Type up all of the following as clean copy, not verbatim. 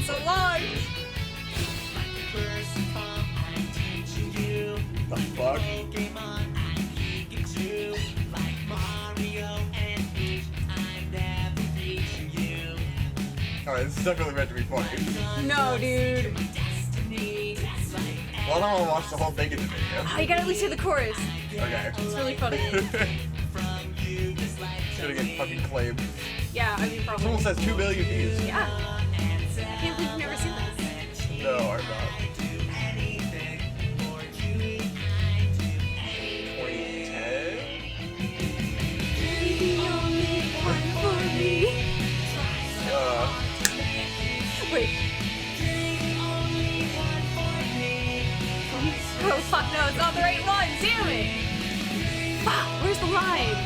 so long. The fuck? Alright, this is definitely meant to be funny. No, dude. Well, I don't want to watch the whole thing in the video. Oh, you gotta at least hear the chorus. Okay. It's really funny. Gonna get fucking claimed. Yeah, I mean, It probably. almost has 2 billion views. Yeah. I can't believe you've never seen this. No, I'm not. 2010? Wait. Oh fuck, no, it's not the right one, damn it! Fuck, where's the line?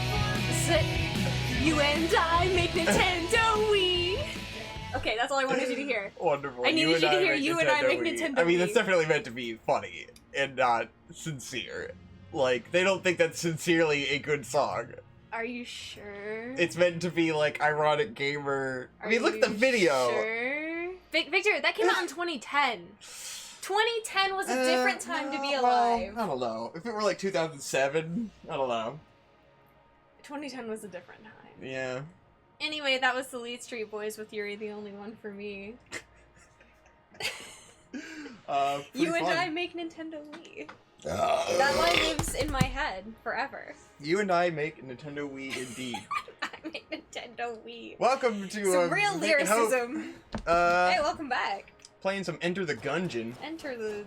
Is it you and I make Nintendo Wii? Okay, that's all I wanted you to hear. Wonderful. I needed you to hear you and I make Nintendo I mean, Wii. that's definitely meant to be funny and not sincere. Like, they don't think that's sincerely a good song. Are you sure? It's meant to be, like, ironic gamer. I mean, look at the you video. Sure? Victor, that came out in 2010. 2010 was a different time to be alive. Well, I don't know. If it were like 2007, I don't know. 2010 was a different time. Yeah. Anyway, that was the Lead Street Boys with You're the Only One for Me. You and fun. I make Nintendo Wii. That line lives in my head forever. You and I make Nintendo Wii indeed. I make Nintendo Wii. Welcome to Some real Making Hope. lyricism. Hey, welcome back. Playing some Enter the Gungeon. Enter the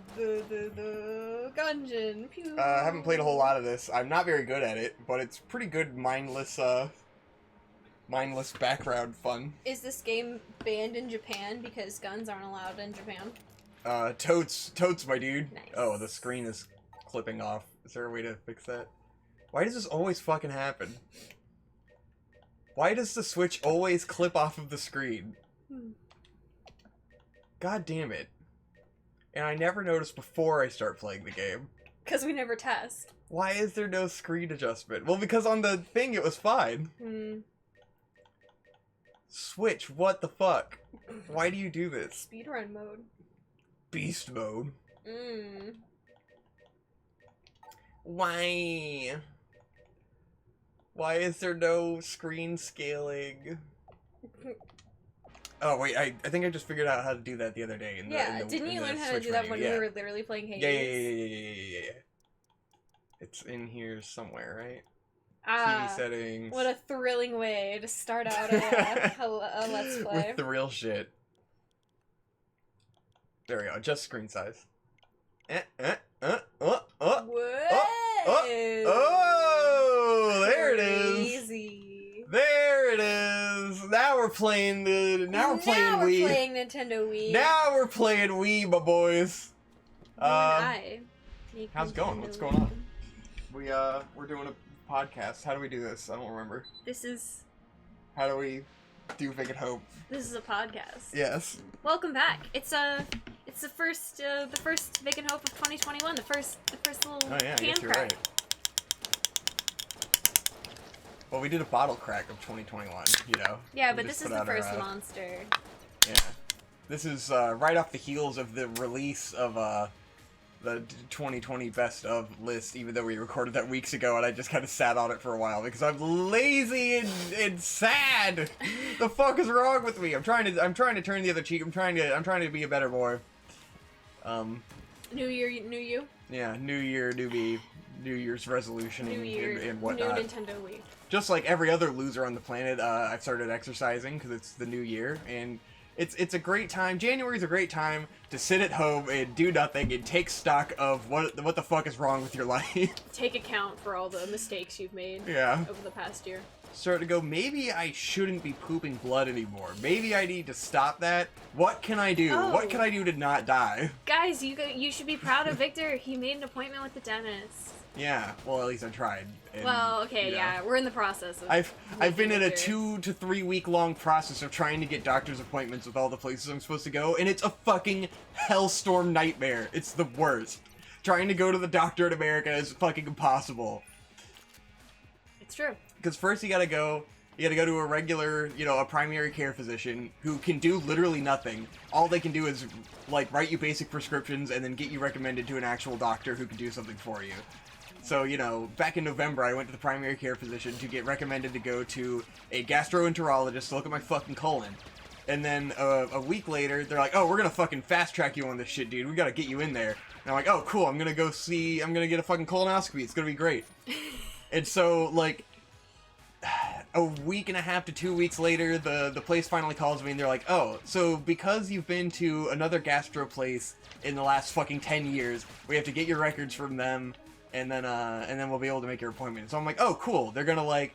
Gungeon. Pew. I haven't played a whole lot of this. I'm not very good at it, but it's pretty good mindless background fun. Is this game banned in Japan because guns aren't allowed in Japan? Totes, my dude. Nice. Oh, the screen is clipping off. Is there a way to fix that? Why does this always fucking happen? Why does the Switch always clip off of the screen? God damn it. And I never noticed before I start playing the game. Because we never test. Why is there no screen adjustment? Well, because on the thing it was fine. Switch, what the fuck? Why do you do this? Speedrun mode. Beast mode. Why? Why is there no screen scaling? Oh wait, I think I just figured out how to do that the other day. Didn't you learn how to do that when we were literally playing Hades? Yeah. It's in here somewhere, right? TV settings. What a thrilling way to start out a Let's Play. With the real shit. There we go, just screen size. What? Oh, there it is. Crazy. There it is. Now we're playing Wii. Now we're playing Nintendo Wii. Now we're playing Wii, my boys. How's it going? What's going on? We're doing a podcast. How do we do this? I don't remember. How do we do Vic and Hope? This is a podcast. Yes. Welcome back. It's the first Vic and Hope of 2021. The first little Oh yeah, I can guess you're crack. right. Well, we did a bottle crack of 2021, you know. Yeah, We but just this is put the out our, first monster. Yeah. This is right off the heels of the release of the 2020 best of list, even though we recorded that weeks ago, and I just kind of sat on it for a while because I'm lazy and sad. The fuck is wrong with me? I'm trying to turn the other cheek. I'm trying to be a better boy. New year, new you. Yeah, new year, new me, New Year's resolution and whatnot. New Nintendo Wii. Just like every other loser on the planet, I've started exercising because it's the new year, and it's a great time. January's a great time to sit at home and do nothing and take stock of what the fuck is wrong with your life. Take account for all the mistakes you've made Yeah. over the past year. Start to go, maybe I shouldn't be pooping blood anymore. Maybe I need to stop that. What can I do? Oh. What can I do to not die? Guys, you should be proud of Victor. He made an appointment with the dentist. Yeah, well, at least I tried. And, Well, okay, you know, yeah, we're in the process of I've been in a Victor. 2 to 3 week long process of trying to get doctor's appointments with all the places I'm supposed to go, and it's a fucking hellstorm nightmare. It's the worst. Trying to go to the doctor in America is fucking impossible. It's true. Because first you gotta go You gotta go to a regular, a primary care physician who can do literally nothing. All they can do is, like, write you basic prescriptions and then get you recommended to an actual doctor who can do something for you. So, back in November, I went to the primary care physician to get recommended to go to a gastroenterologist to look at my fucking colon. And then, a week later, they're like, oh, we're gonna fucking fast-track you on this shit, dude. We gotta get you in there. And I'm like, oh, cool, I'm gonna get a fucking colonoscopy. It's gonna be great. And so, like, a week and a half to 2 weeks later, the place finally calls me and they're like, oh, so because you've been to another gastro place in the last fucking 10 years, we have to get your records from them, and then we'll be able to make your appointment. So I'm like, oh, cool. They're gonna, like,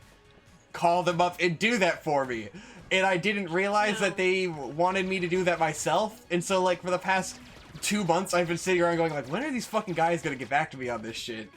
call them up and do that for me. And I didn't realize that they wanted me to do that myself. And so, like, for the past 2 months, I've been sitting around going, like, when are these fucking guys gonna get back to me on this shit?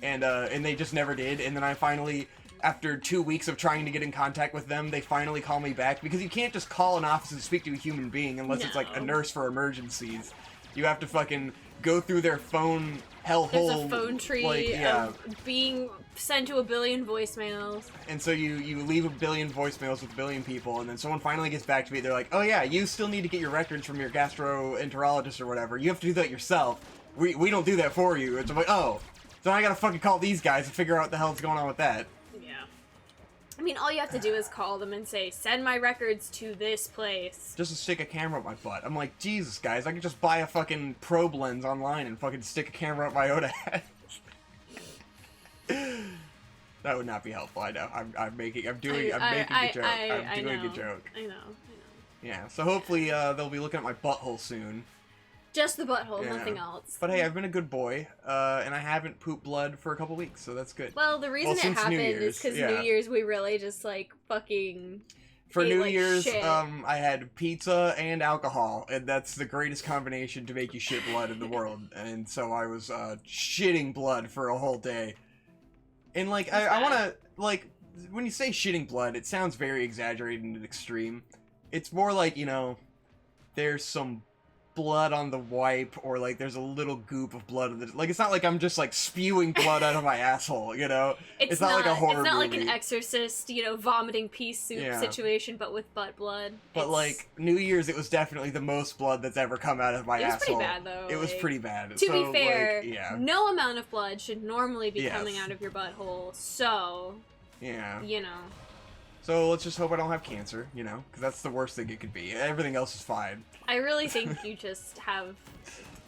And they just never did. And then I finally, after 2 weeks of trying to get in contact with them, they finally call me back, because you can't just call an office and speak to a human being unless it's like a nurse for emergencies. You have to fucking go through their phone hellhole. There's a phone tree of being sent to a billion voicemails. And so you leave a billion voicemails with a billion people, and then someone finally gets back to me. They're like, oh yeah, you still need to get your records from your gastroenterologist or whatever. You have to do that yourself. We don't do that for you. And so I'm like, oh. So I gotta fucking call these guys and figure out what the hell's going on with that. Yeah. I mean, all you have to do is call them and say, send my records to this place. Just to stick a camera up my butt. I'm like, Jesus, guys, I could just buy a fucking probe lens online and fucking stick a camera up my Oda head. That would not be helpful, I know. I'm making a joke. I'm doing a joke. I know. Yeah, so hopefully they'll be looking at my butthole soon. Just the butthole, nothing else. But hey, I've been a good boy, and I haven't pooped blood for a couple weeks, so that's good. Well, the reason it happened is because New Year's we really just, like, fucking For ate New like Year's, shit. I had pizza and alcohol, and that's the greatest combination to make you shit blood in the world. And so I was shitting blood for a whole day. And, like, I want to, like, when you say shitting blood, it sounds very exaggerated and extreme. It's more like, there's some blood on the wipe, or like there's a little goop of blood. Like, it's not like I'm just like spewing blood out of my asshole, It's not like a horror movie. It's not like an Exorcist, vomiting pea soup situation, but with butt blood. But like New Year's, it was definitely the most blood that's ever come out of my asshole. It was pretty bad though. It was pretty bad. To be fair, no amount of blood should normally be coming out of your butthole. So, So let's just hope I don't have cancer, because that's the worst thing it could be. Everything else is fine. I really think you just have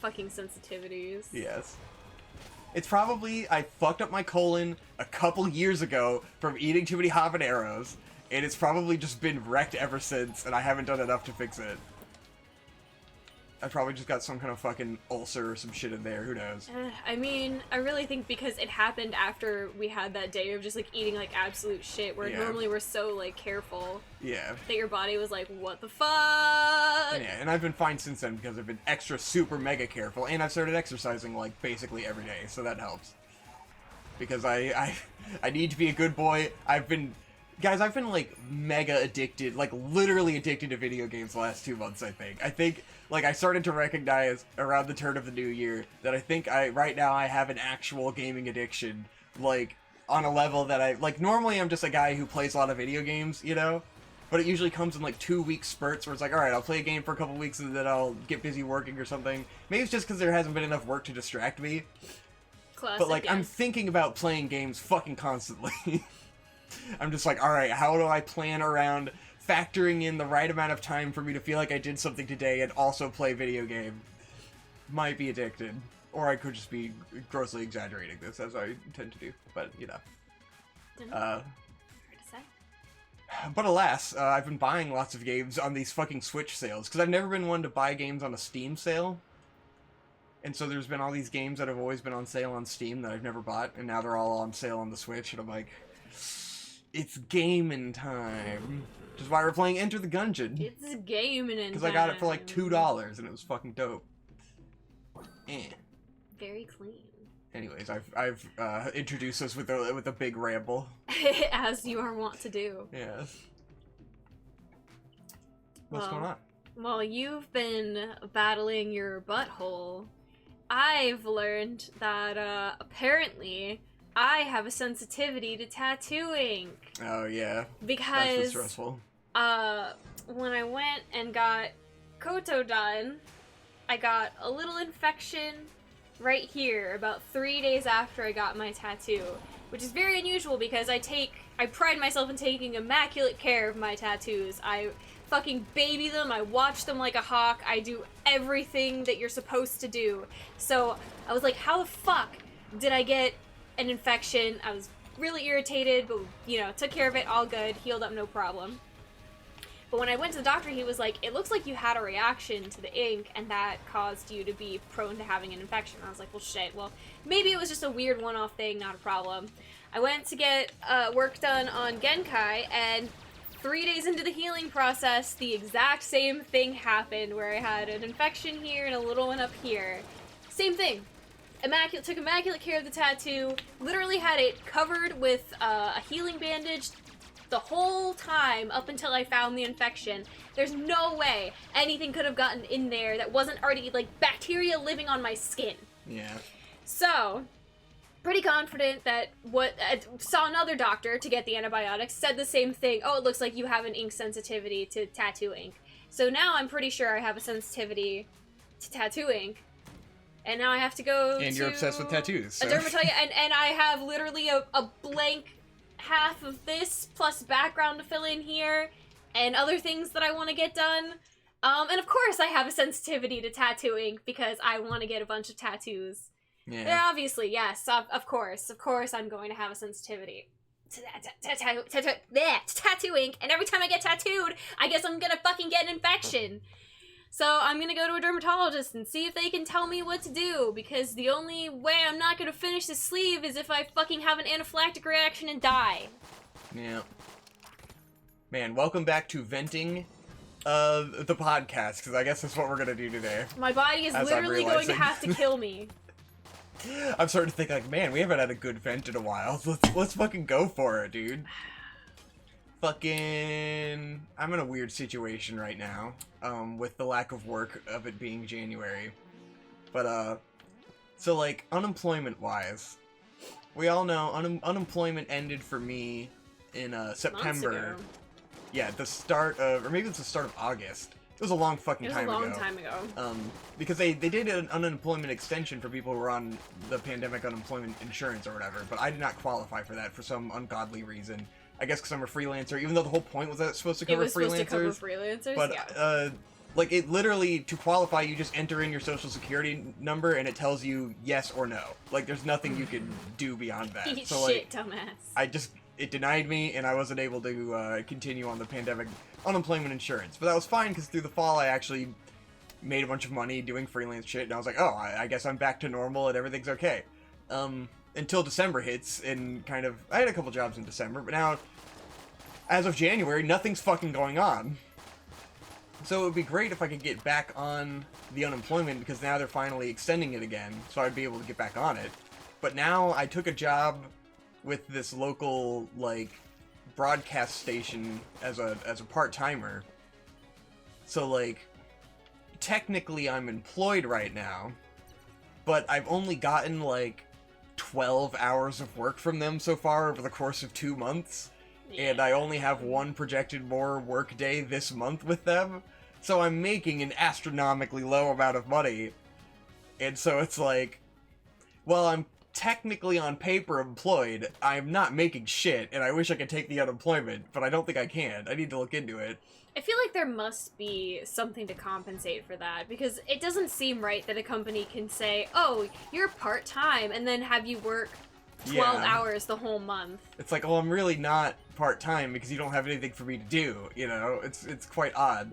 fucking sensitivities. Yes. It's probably, I fucked up my colon a couple years ago from eating too many habaneros, and it's probably just been wrecked ever since, and I haven't done enough to fix it. I probably just got some kind of fucking ulcer or some shit in there, who knows. I mean, I really think because it happened after we had that day of just, like, eating, like, absolute shit, where normally we're so, like, careful. Yeah. That your body was like, what the fuck? Yeah, and I've been fine since then because I've been extra super mega careful, and I've started exercising, like, basically every day, so that helps. Because I need to be a good boy. Guys, I've been, like, mega addicted, like, literally addicted to video games the last 2 months, I think, like, I started to recognize around the turn of the new year that I think right now I have an actual gaming addiction, like, on a level that like, normally I'm just a guy who plays a lot of video games, but it usually comes in, like, 2-week spurts where it's like, alright, I'll play a game for a couple weeks and then I'll get busy working or something. Maybe it's just because there hasn't been enough work to distract me. Classic, but, like, I'm thinking about playing games fucking constantly. I'm just like, alright, how do I plan around factoring in the right amount of time for me to feel like I did something today and also play video game? Might be addicted. Or I could just be grossly exaggerating this, as I tend to do. But, But alas, I've been buying lots of games on these fucking Switch sales, because I've never been one to buy games on a Steam sale. And so there's been all these games that have always been on sale on Steam that I've never bought, and now they're all on sale on the Switch, and I'm like, it's gaming time. Which is why we're playing Enter the Gungeon. It's gaming time. Because I got it for like $2, and it was fucking dope. Very clean. Anyways, I've introduced us with a big ramble. As you are wont to do. Yes. What's going on? Well, you've been battling your butthole. I've learned that apparently I have a sensitivity to tattoo ink. Oh, yeah. Because that's stressful. when I went and got Koto done, I got a little infection right here about 3 days after I got my tattoo, which is very unusual because I pride myself in taking immaculate care of my tattoos. I fucking baby them, I watch them like a hawk, I do everything that you're supposed to do. So I was like, how the fuck did I get an infection? I was really irritated, but, you know, took care of it, all good, healed up, no problem. But when I went to the doctor, he was like, it looks like you had a reaction to the ink, and that caused you to be prone to having an infection. I was like, well, shit, well, maybe it was just a weird one-off thing, not a problem. I went to get work done on Genkai, and 3 days into the healing process, the exact same thing happened, where I had an infection here and a little one up here. Same thing. Took immaculate care of the tattoo, literally had it covered with a healing bandage the whole time up until I found the infection. There's no way anything could have gotten in there that wasn't already, like, bacteria living on my skin. Yeah. So, pretty confident that saw another doctor to get the antibiotics, said the same thing. Oh, it looks like you have an ink sensitivity to tattoo ink. So now I'm pretty sure I have a sensitivity to tattoo ink. And now I have to go And you're obsessed with tattoos. So. A dermatologist, and I have literally a blank half of this plus background to fill in here and other things that I want to get done. And of course I have a sensitivity to tattoo ink because I want to get a bunch of tattoos. Yeah, obviously, yes, of course I'm going to have a sensitivity to tattoo ink, and every time I get tattooed, I guess I'm gonna fucking get an infection. So I'm gonna go to a dermatologist and see if they can tell me what to do, because the only way I'm not gonna finish the sleeve is if I fucking have an anaphylactic reaction and die. Yeah. Man, welcome back to venting the podcast, because I guess that's what we're gonna do today. My body is literally going to have to kill me. I'm starting to think, like, man, we haven't had a good vent in a while. Let's fucking go for it, dude. Fucking... I'm in a weird situation right now, with the lack of work of it being January. But, so, like, unemployment-wise, we all know unemployment ended for me in, September. Months ago. Yeah, the start of... or maybe it's the start of August. It was a long fucking time ago. It was a long time ago. Because they did an unemployment extension for people who were on the pandemic unemployment insurance or whatever, but I did not qualify for that for some ungodly reason. I guess because I'm a freelancer, even though the whole point was that it's supposed to cover freelancers. It was supposed to cover freelancers, but, yeah. Like, it literally, to qualify, you just enter in your social security number and it tells you yes or no. Like, there's nothing you can do beyond that. Eat so, shit, like, dumbass. It denied me, and I wasn't able to continue on the pandemic unemployment insurance. But that was fine, because through the fall I actually made a bunch of money doing freelance shit, and I was like, oh, I guess I'm back to normal and everything's okay. Until December hits, and kind of... I had a couple jobs in December, but now, as of January, nothing's fucking going on. So it would be great if I could get back on the unemployment, because now they're finally extending it again, so I'd be able to get back on it. But now I took a job with this local, like, broadcast station as a part-timer. So, like, technically I'm employed right now, but I've only gotten, like, 12 hours of work from them so far over the course of 2 months. Yeah. And I only have one projected more work day this month with them. So I'm making an astronomically low amount of money. And so it's like, well, I'm technically on paper employed, I'm not making shit, and I wish I could take the unemployment, but I don't think I can. I need to look into it. I feel like there must be something to compensate for that, because it doesn't seem right that a company can say, oh, you're part-time, and then have you work 12 hours the whole month. It's like, oh, I'm really not part-time because you don't have anything for me to do, you know? It's quite odd.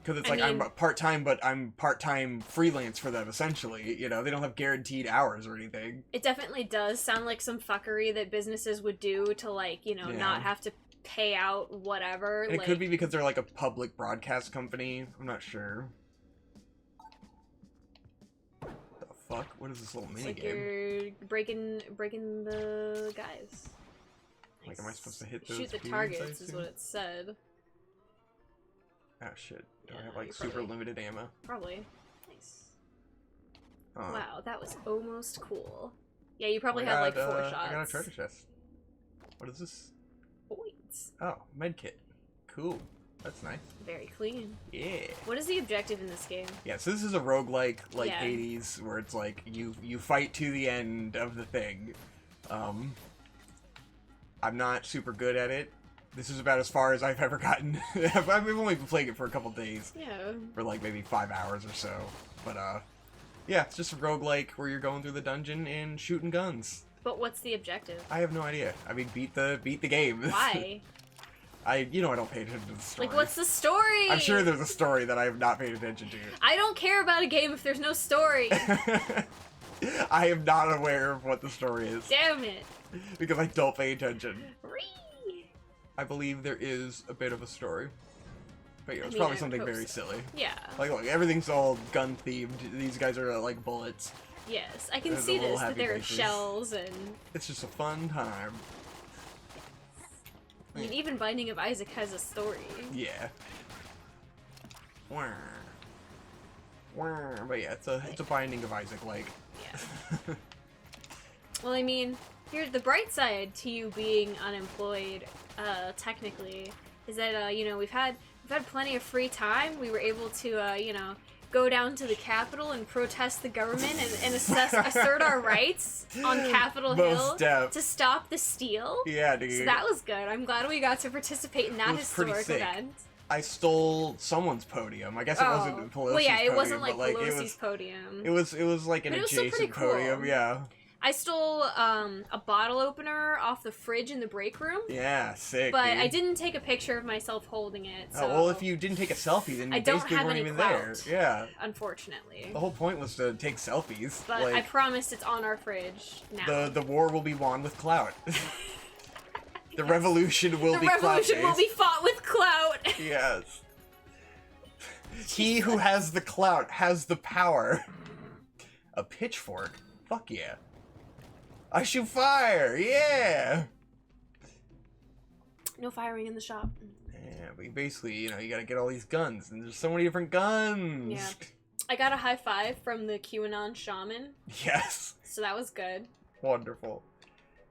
Because it's I'm part-time, but I'm part-time freelance for them, essentially. You know, they don't have guaranteed hours or anything. It definitely does sound like some fuckery that businesses would do to, like, you know, not have to pay out whatever. It could be because they're, like, a public broadcast company. I'm not sure. The fuck? What is this little minigame? Like you're breaking the guys. Like, am I supposed to hit those? Shoot the targets is what it said. Oh shit. Do I have, like, super limited ammo? Probably. Nice. Wow, that was almost cool. Yeah, you probably had like 4 shots. I got a treasure chest. What is this? Points. Oh, medkit. Cool. That's nice. Very clean. Yeah. What is the objective in this game? Yeah, so this is a roguelike like Yeah. Hades, where it's like you fight to the end of the thing. I'm not super good at it. This is about as far as I've ever gotten. I've only been playing it for a couple days. Yeah. For like maybe 5 hours or so. But yeah, it's just a roguelike where you're going through the dungeon and shooting guns. But what's the objective? I have no idea. I mean, beat the game. Why? I don't pay attention to the story. Like, what's the story? I'm sure there's a story that I have not paid attention to. I don't care about a game if there's no story. I am not aware of what the story is. Damn it. Because I don't pay attention. Whee! I believe there is a bit of a story. But yeah, it's I probably would something hope very so. silly. Yeah. Like, look, everything's all gun themed. These guys are like bullets. Yes, I can There's see the little this, that happy there are faces. shells and... It's just a fun time. I mean, even Binding of Isaac has a story. Yeah. Wah. Wah. But yeah, it's a Binding of Isaac like. Yeah. Well, I mean, here's the bright side to you being unemployed, technically, is that, you know, we've had plenty of free time. We were able to, you know, go down to the Capitol and protest the government and assert our rights on Capitol Hill to stop the steal. Yeah, dude. So that was good. I'm glad we got to participate in that historic event. I stole someone's podium. I guess it wasn't Pelosi's podium. Well, yeah, it wasn't but, like Pelosi's podium. It was like an But it was still adjacent pretty cool. podium, yeah. I stole a bottle opener off the fridge in the break room. Yeah, sick. But dude. I didn't take a picture of myself holding it. So Oh, well, if you didn't take a selfie, then you I don't basically have weren't any even clout, there. Yeah. Unfortunately. The whole point was to take selfies. But like, I promised it's on our fridge now. the war will be won with clout. The revolution will be clout. The revolution will be fought with clout. Yes. He who has the clout has the power. A pitchfork? Fuck yeah. I shoot fire! Yeah! No firing in the shop. Yeah, but basically, you know, you gotta get all these guns, and there's so many different guns! Yeah. I got a high five from the QAnon shaman. Yes. So that was good. Wonderful.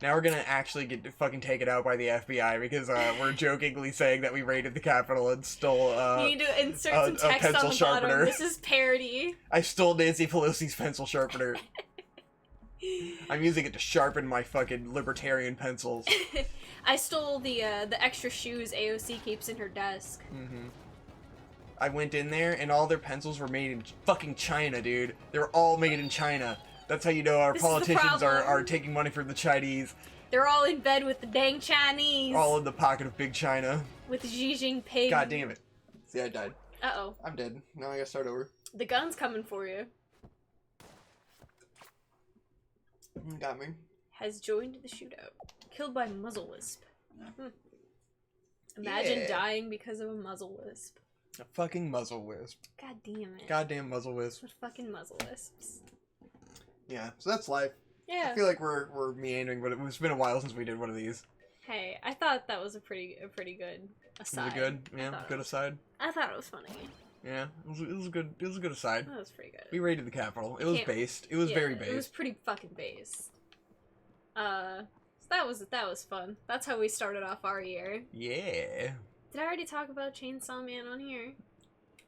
Now we're gonna actually get fucking taken out by the FBI because we're jokingly saying that we raided the Capitol and stole you need to insert some text pencil on the sharpener. bottom. This is parody. I stole Nancy Pelosi's pencil sharpener. I'm using it to sharpen my fucking libertarian pencils. I stole the extra shoes AOC keeps in her desk. Mm-hmm. I went in there and all their pencils were made in fucking China, dude. They were all made in China. That's how you know our politicians are taking money from the Chinese. They're all in bed with the dang Chinese. All in the pocket of Big China. With Xi Jinping. God damn it. See, I died. Uh-oh. I'm dead. Now I gotta start over. The gun's coming for you. Got me. Has joined the shootout. Killed by muzzle wisp. Imagine dying because of a muzzle wisp. A fucking muzzle wisp. God damn it. Goddamn muzzle wisp. What fucking muzzle wisps. Yeah, so that's life. Yeah. I feel like we're meandering, but it's been a while since we did one of these. Hey, I thought that was a pretty good aside. Was it good? Yeah, good aside. I thought it was funny. Yeah, it was a good aside. That was pretty good. We raided the Capitol. It was based. It was very based. It was pretty fucking based. So that was fun. That's how we started off our year. Yeah. Did I already talk about Chainsaw Man on here?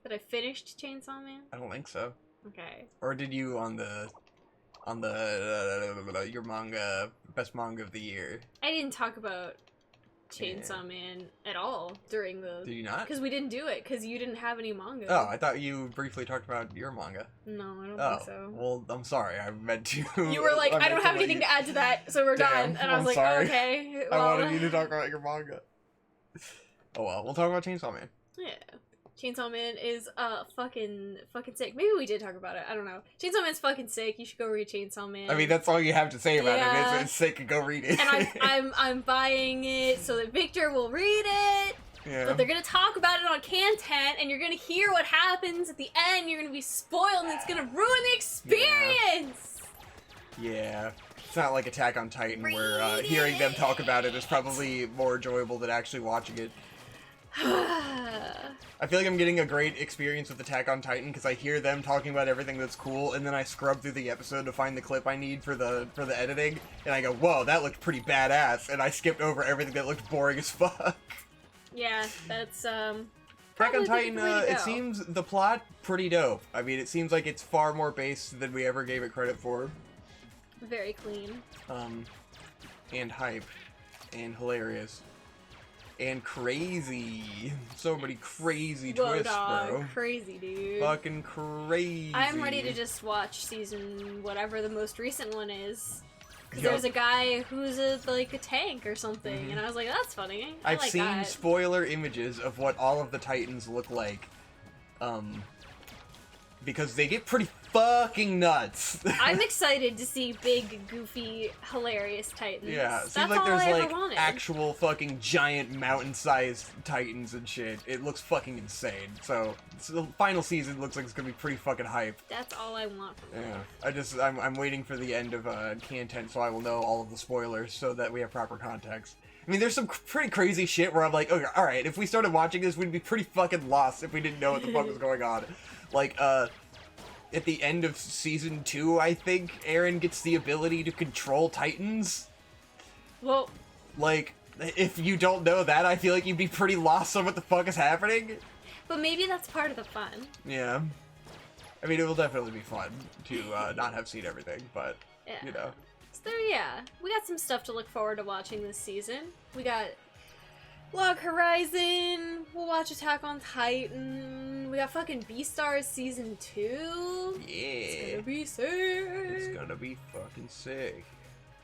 That I finished Chainsaw Man? I don't think so. Okay. Or did you on the your manga best manga of the year? I didn't talk about Chainsaw Man at all during the... Did you not? Because we didn't do it, because you didn't have any manga. Oh, I thought you briefly talked about your manga. No, I don't think so. Well, I'm sorry. I meant to... You were like, I don't have anything to add to that, so we're done. And I was like, sorry. okay. I Well, wanted you to talk about your manga. Oh well, we'll talk about Chainsaw Man. yeah. Chainsaw Man is fucking sick. Maybe we did talk about it. I don't know. Chainsaw Man's fucking sick. You should go read Chainsaw Man. I mean, that's all you have to say about Yeah. it. It's sick. Go read it. And I'm buying it so that Victor will read it. Yeah. But they're gonna talk about it on Content, and you're gonna hear what happens at the end. You're gonna be spoiled, and it's gonna ruin the experience. Yeah. It's not like Attack on Titan, where hearing them talk about it is probably more enjoyable than actually watching it. I feel like I'm getting a great experience with Attack on Titan because I hear them talking about everything that's cool, and then I scrub through the episode to find the clip I need for the editing, and I go, whoa, that looked pretty badass, and I skipped over everything that looked boring as fuck. Yeah, that's Attack on Titan, it seems the plot pretty dope. I mean, it seems like it's far more based than we ever gave it credit for. Very clean. And hype, and hilarious. And crazy. So many crazy twists, bro. Crazy, dude. Fucking crazy. I'm ready to just watch season whatever the most recent one is. Because there's a guy who's like a tank or something, and I was like, that's funny. I've seen spoiler images of what all of the Titans look like. Because they get pretty fucking nuts. I'm excited to see big, goofy, hilarious Titans. Yeah, it seems like there's like actual fucking giant mountain-sized Titans and shit. It looks fucking insane. So the final season looks like it's gonna be pretty fucking hype. That's all I want from it. Yeah, I'm waiting for the end of content so I will know all of the spoilers so that we have proper context. I mean, there's some pretty crazy shit where I'm like, okay, alright, if we started watching this, we'd be pretty fucking lost if we didn't know what the fuck was going on. Like, at the end of season 2, I think, Eren gets the ability to control Titans. Well... Like, if you don't know that, I feel like you'd be pretty lost on what the fuck is happening. But maybe that's part of the fun. Yeah. I mean, it will definitely be fun to not have seen everything, but, you know. So, yeah, we got some stuff to look forward to watching this season. We got Log Horizon, we'll watch Attack on Titan, we got fucking Beastars Season 2. Yeah. It's gonna be sick. It's gonna be fucking sick.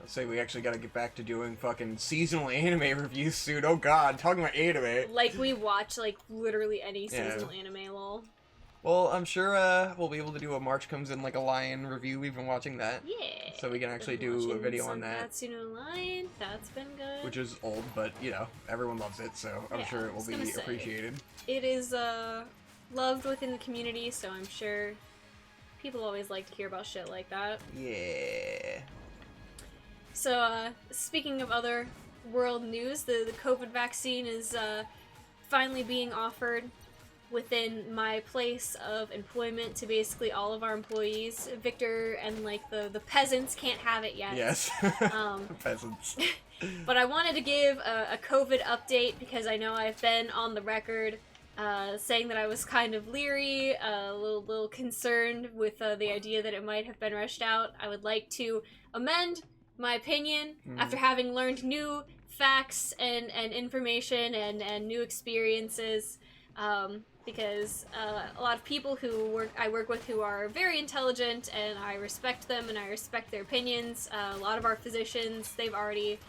I'll say we actually gotta get back to doing fucking seasonal anime reviews soon. Oh god, talking about anime. Like we watch, like, literally any seasonal anime, lol. Well, I'm sure we'll be able to do a March Comes in Like a Lion review. We've been watching that. Yeah. So we can actually do a video on that. Katsu no Lion, that's been good. Which is old, but, you know, everyone loves it, so I'm sure it will be appreciated. It is loved within the community, so I'm sure people always like to hear about shit like that. Yeah. So, speaking of other world news, the COVID vaccine is finally being offered within my place of employment to basically all of our employees. Victor and, like, the peasants can't have it yet. Yes. Peasants. But I wanted to give a COVID update because I know I've been on the record saying that I was kind of leery, a little concerned with the idea that it might have been rushed out. I would like to amend my opinion after having learned new facts and information and new experiences. Because a lot of people who I work with who are very intelligent, and I respect them and I respect their opinions. A lot of our physicians, they've already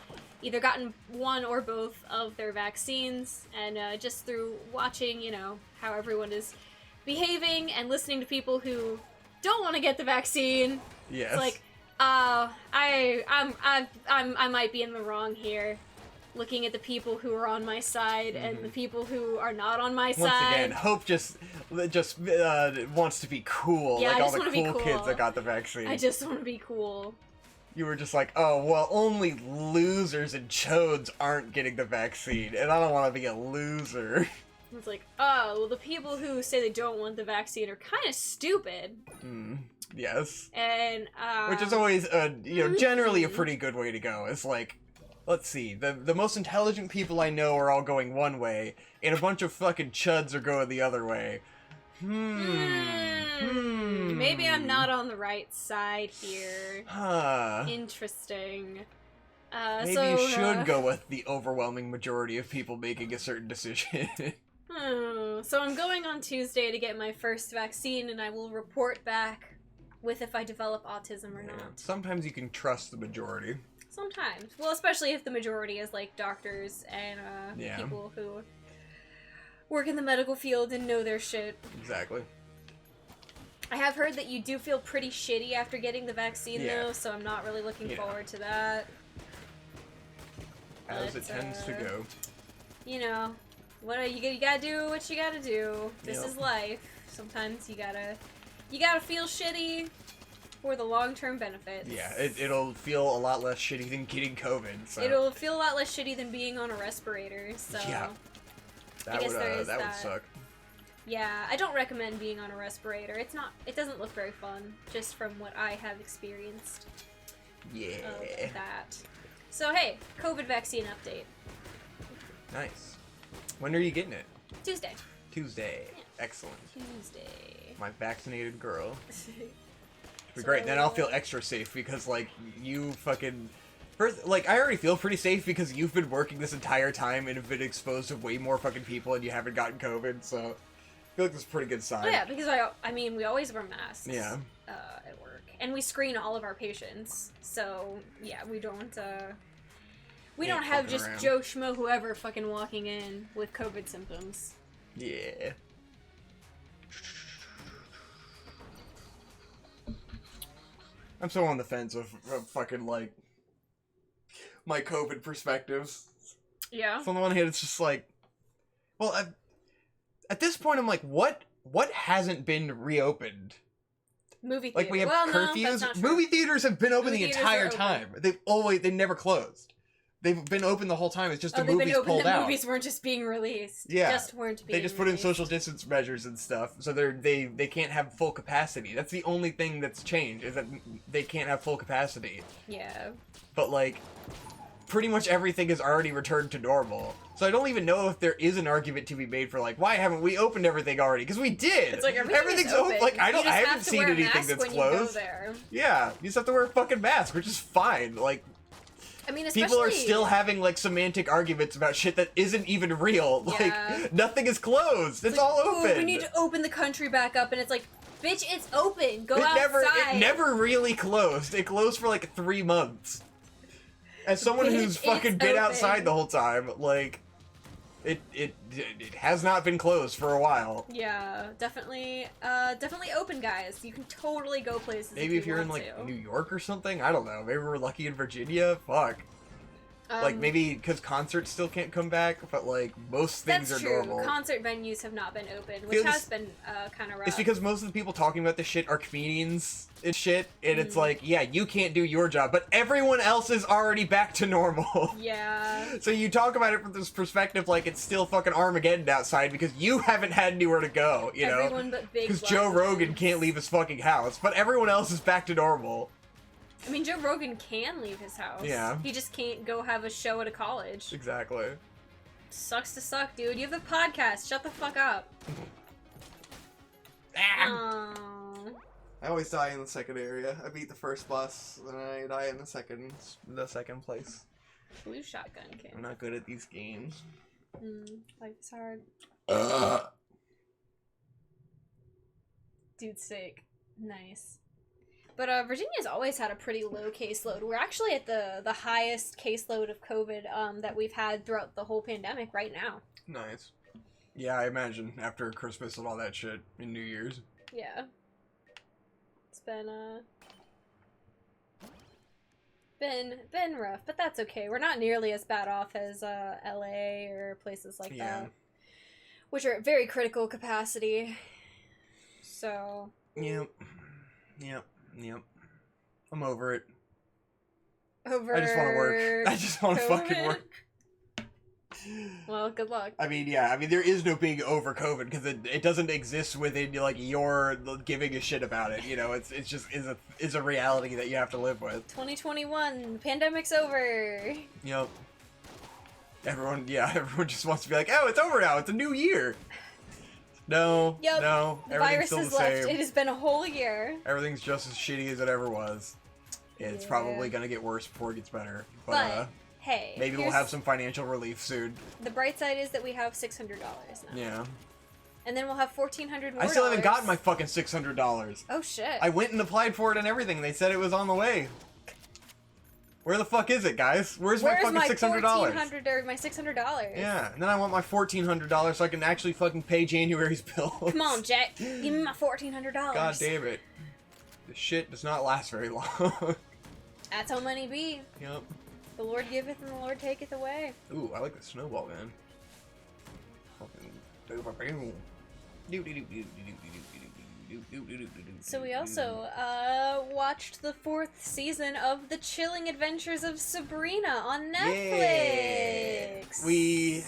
either gotten one or both of their vaccines, and just through watching, you know, how everyone is behaving and listening to people who don't want to get the vaccine, it's like, I might be in the wrong here. Looking at the people who are on my side and the people who are not on my side. Once again, Hope just wants to be cool, yeah, like all the cool kids that got the vaccine. I just want to be cool. You were just like, oh, well, only losers and chodes aren't getting the vaccine, and I don't want to be a loser. It's like, oh, well, the people who say they don't want the vaccine are kind of stupid. Yes. And, which is always, you know, generally a pretty good way to go. It's like, let's see, the most intelligent people I know are all going one way, and a bunch of fucking chuds are going the other way. Maybe I'm not on the right side here. Interesting. Maybe you should go with the overwhelming majority of people making a certain decision. So I'm going on Tuesday to get my first vaccine, and I will report back with if I develop autism or not. Sometimes you can trust the majority. Sometimes. Well, especially if the majority is, like, doctors and people who work in the medical field and know their shit. Exactly. I have heard that you do feel pretty shitty after getting the vaccine, though, so I'm not really looking forward to that. As it tends to go. You know, you gotta do what you gotta do. This is life. Sometimes you gotta feel shitty for the long-term benefits. Yeah, it'll feel a lot less shitty than getting COVID. So. It'll feel a lot less shitty than being on a respirator. So yeah, that would suck. Yeah, I don't recommend being on a respirator. It doesn't look very fun, just from what I have experienced. Yeah. Of that. So hey, COVID vaccine update. Nice. When are you getting it? Tuesday. Tuesday. Yeah. Excellent. Tuesday. My vaccinated girl. Be So great. Then I'll feel extra safe because, like, you fucking... First, like, I already feel pretty safe because you've been working this entire time and have been exposed to way more fucking people and you haven't gotten COVID, so... I feel like that's a pretty good sign. Oh, yeah, because I mean, we always wear masks. Yeah. At work. And we screen all of our patients. So, yeah, we don't have just around. Joe Schmo whoever fucking walking in with COVID symptoms. Yeah. I'm so on the fence of fucking, like, my COVID perspectives. Yeah. So on the one hand, it's just like, well, at this point, I'm like, what hasn't been reopened? Movie theater. Like, we have well, curfews. No, that's not true. Movie theaters have been open Movie the theaters entire are time. open. They never closed. They've been open the whole time. It's just the they've movies been open. pulled The out. movies weren't just being released. Yeah. Just weren't being They just put in released. social distance measures and stuff, so they can't have full capacity. That's the only thing that's changed, is that they can't have full capacity. Yeah. But, like, pretty much everything has already returned to normal. So I don't even know if there is an argument to be made for, like, why haven't we opened everything already? Because we did! It's like everything's open. Like, I You just haven't have to seen wear a anything mask that's when you go closed. there. Yeah, you just have to wear a fucking mask, which is fine. Like, I mean, people are still having, like, semantic arguments about shit that isn't even real. Yeah. Like, nothing is closed. It's all "Ooh, open. we need to open the country back up, and it's like, bitch, it's open. Go It outside. never really closed. It closed for like 3 months. As someone who's It's fucking been open. outside the whole time, like, it has not been closed for a while. Yeah, definitely open, guys. You can totally go places. Maybe if you're in, like, New York or something? I don't know. Maybe we're lucky in Virginia? Fuck. Like, maybe because concerts still can't come back, but, like, most things that's are true. normal. Concert venues have not been open, which Feels- has been kind of rough. It's because most of the people talking about this shit are comedians and shit, and it's like, yeah, you can't do your job, but everyone else is already back to normal. Yeah. So you talk about it from this perspective like it's still fucking Armageddon outside because you haven't had anywhere to go, you know? Everyone but big Because black Joe Rogan men. can't leave his fucking house, but everyone else is back to normal. I mean, Joe Rogan can leave his house. Yeah. He just can't go have a show at a college. Exactly. Sucks to suck, dude. You have a podcast. Shut the fuck up. Ah! Aww. I always die in the second area. I beat the first boss, then I die in the second place. Blue shotgun king. I'm not good at these games. Life is hard. Dude's sick. Nice. But Virginia's always had a pretty low caseload. We're actually at the highest caseload of COVID that we've had throughout the whole pandemic right now. Nice. Yeah, I imagine after Christmas and all that shit in New Year's. Yeah. It's been rough, but that's okay. We're not nearly as bad off as LA or places like that, which are at very critical capacity. So. Yep. I'm over it. Over. I just want to work. I just want to fucking work. Well, good luck. I mean, yeah. There is no being over COVID because it doesn't exist within like your giving a shit about it. You know, it's just is a reality that you have to live with. 2021, the pandemic's over. Yep. Everyone just wants to be like, oh, it's over now. It's a new year. No. Yep. No. The Everything's virus still has the left. same. It has been a whole year. Everything's just as shitty as it ever was. It's Yeah. probably gonna get worse before it gets better. But hey, maybe we'll have some financial relief soon. The bright side is that we have $600 now. Yeah. And then we'll have $1,400 more. I still haven't gotten my fucking $600. Oh shit. I went and applied for it and everything. They said it was on the way. Where the fuck is it, guys? Where's my fucking $600? $1,400 or my $600? Yeah, and then I want my $1,400 so I can actually fucking pay January's bill. Come on, Jack. Give me my $1,400. God damn it. This shit does not last very long. That's how money be. Yep. The Lord giveth and the Lord taketh away. Ooh, I like the snowball, man. So we also watched the 4th season of The Chilling Adventures of Sabrina on Netflix. Yeah.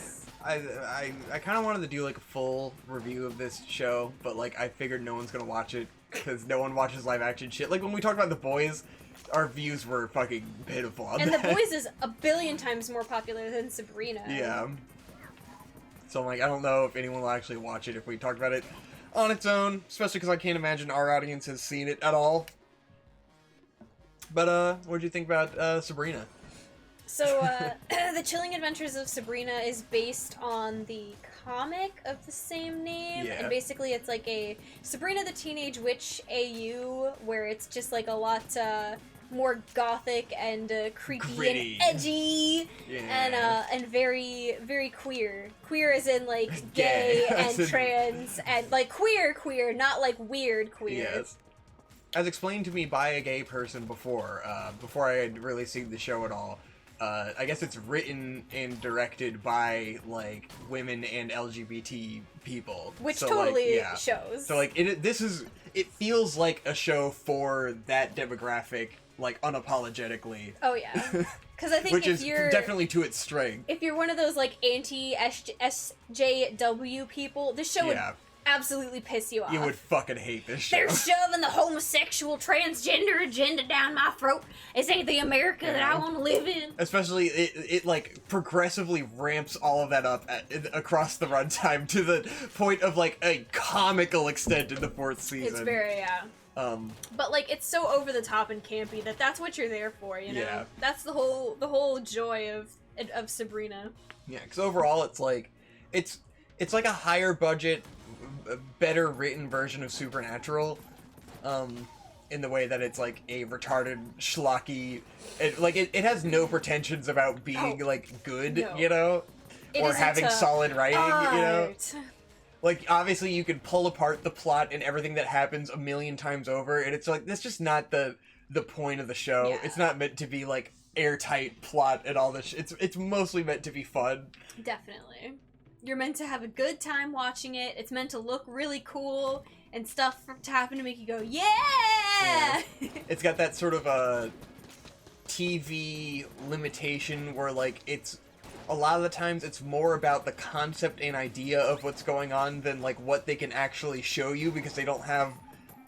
I kind of wanted to do like a full review of this show, but like I figured no one's gonna watch it because no one watches live action shit. Like when we talked about The Boys, our views were fucking pitiful on And that. The Boys is a billion times more popular than Sabrina. Yeah. So I'm like, I don't know if anyone will actually watch it if we talked about it on its own, especially because I can't imagine our audience has seen it at all. But what did you think about Sabrina? So, The Chilling Adventures of Sabrina is based on the comic of the same name. Yeah. And basically it's like a Sabrina the Teenage Witch AU, where it's just like a lot more gothic and creepy Gritty. and edgy. Yeah. And very, very queer. Queer as in like Gay. gay and trans and like queer, not like weird queer. Yes. As explained to me by a gay person before I had really seen the show at all. I guess it's written and directed by like women and LGBT people, Which so, totally like, yeah. shows. So like it feels like a show for that demographic, like unapologetically. Oh yeah, because I think Which if is you're definitely to its strength. if you're one of those like anti-SJW people, this show would Yeah, absolutely piss you off. you would fucking hate this show. They're shoving the homosexual transgender agenda down my throat. This ain't the America that I want to live in. Especially, it like progressively ramps all of that up across the runtime to the point of like a comical extent in the fourth season. It's very but like it's so over the top and campy that's what you're there for, you know. Yeah. That's the whole joy of Sabrina. Yeah, because overall it's like like a higher budget, better written version of Supernatural, in the way that it's like a retarded schlocky. It has no pretensions about being like good, No. you know, It or isn't having a solid writing, you know. art. Like, obviously, you can pull apart the plot and everything that happens a million times over, and it's like, that's just not the point of the show. Yeah. It's not meant to be, like, airtight plot and all this it's mostly meant to be fun. Definitely. You're meant to have a good time watching it. It's meant to look really cool and stuff to happen to make you go, yeah! It's got that sort of a TV limitation where, like, it's a lot of the times it's more about the concept and idea of what's going on than like what they can actually show you, because they don't have,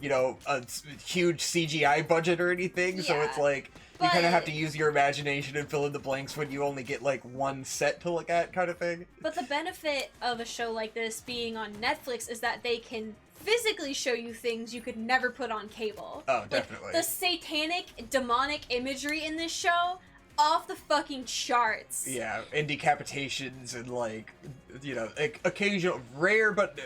you know, a huge CGI budget or anything. So it's like you kind of have to use your imagination and fill in the blanks when you only get like one set to look at, kind of thing. But the benefit of a show like this being on Netflix is that they can physically show you things you could never put on cable. Oh, definitely. Like, the satanic, demonic imagery in this show, off the fucking charts. Yeah, and decapitations and like, you know, occasional rare but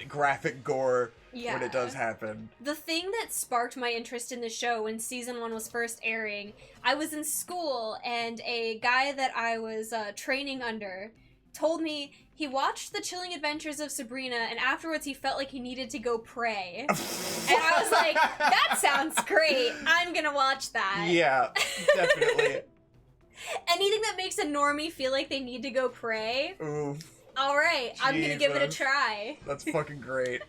graphic gore when it does happen. The thing that sparked my interest in the show when season 1 was first airing, I was in school and a guy that I was training under told me he watched The Chilling Adventures of Sabrina and afterwards he felt like he needed to go pray. And I was like, that sounds great. I'm gonna watch that. Yeah, definitely. Anything that makes a normie feel like they need to go pray. Ooh. Alright, I'm gonna give it a Jesus. try. That's fucking great.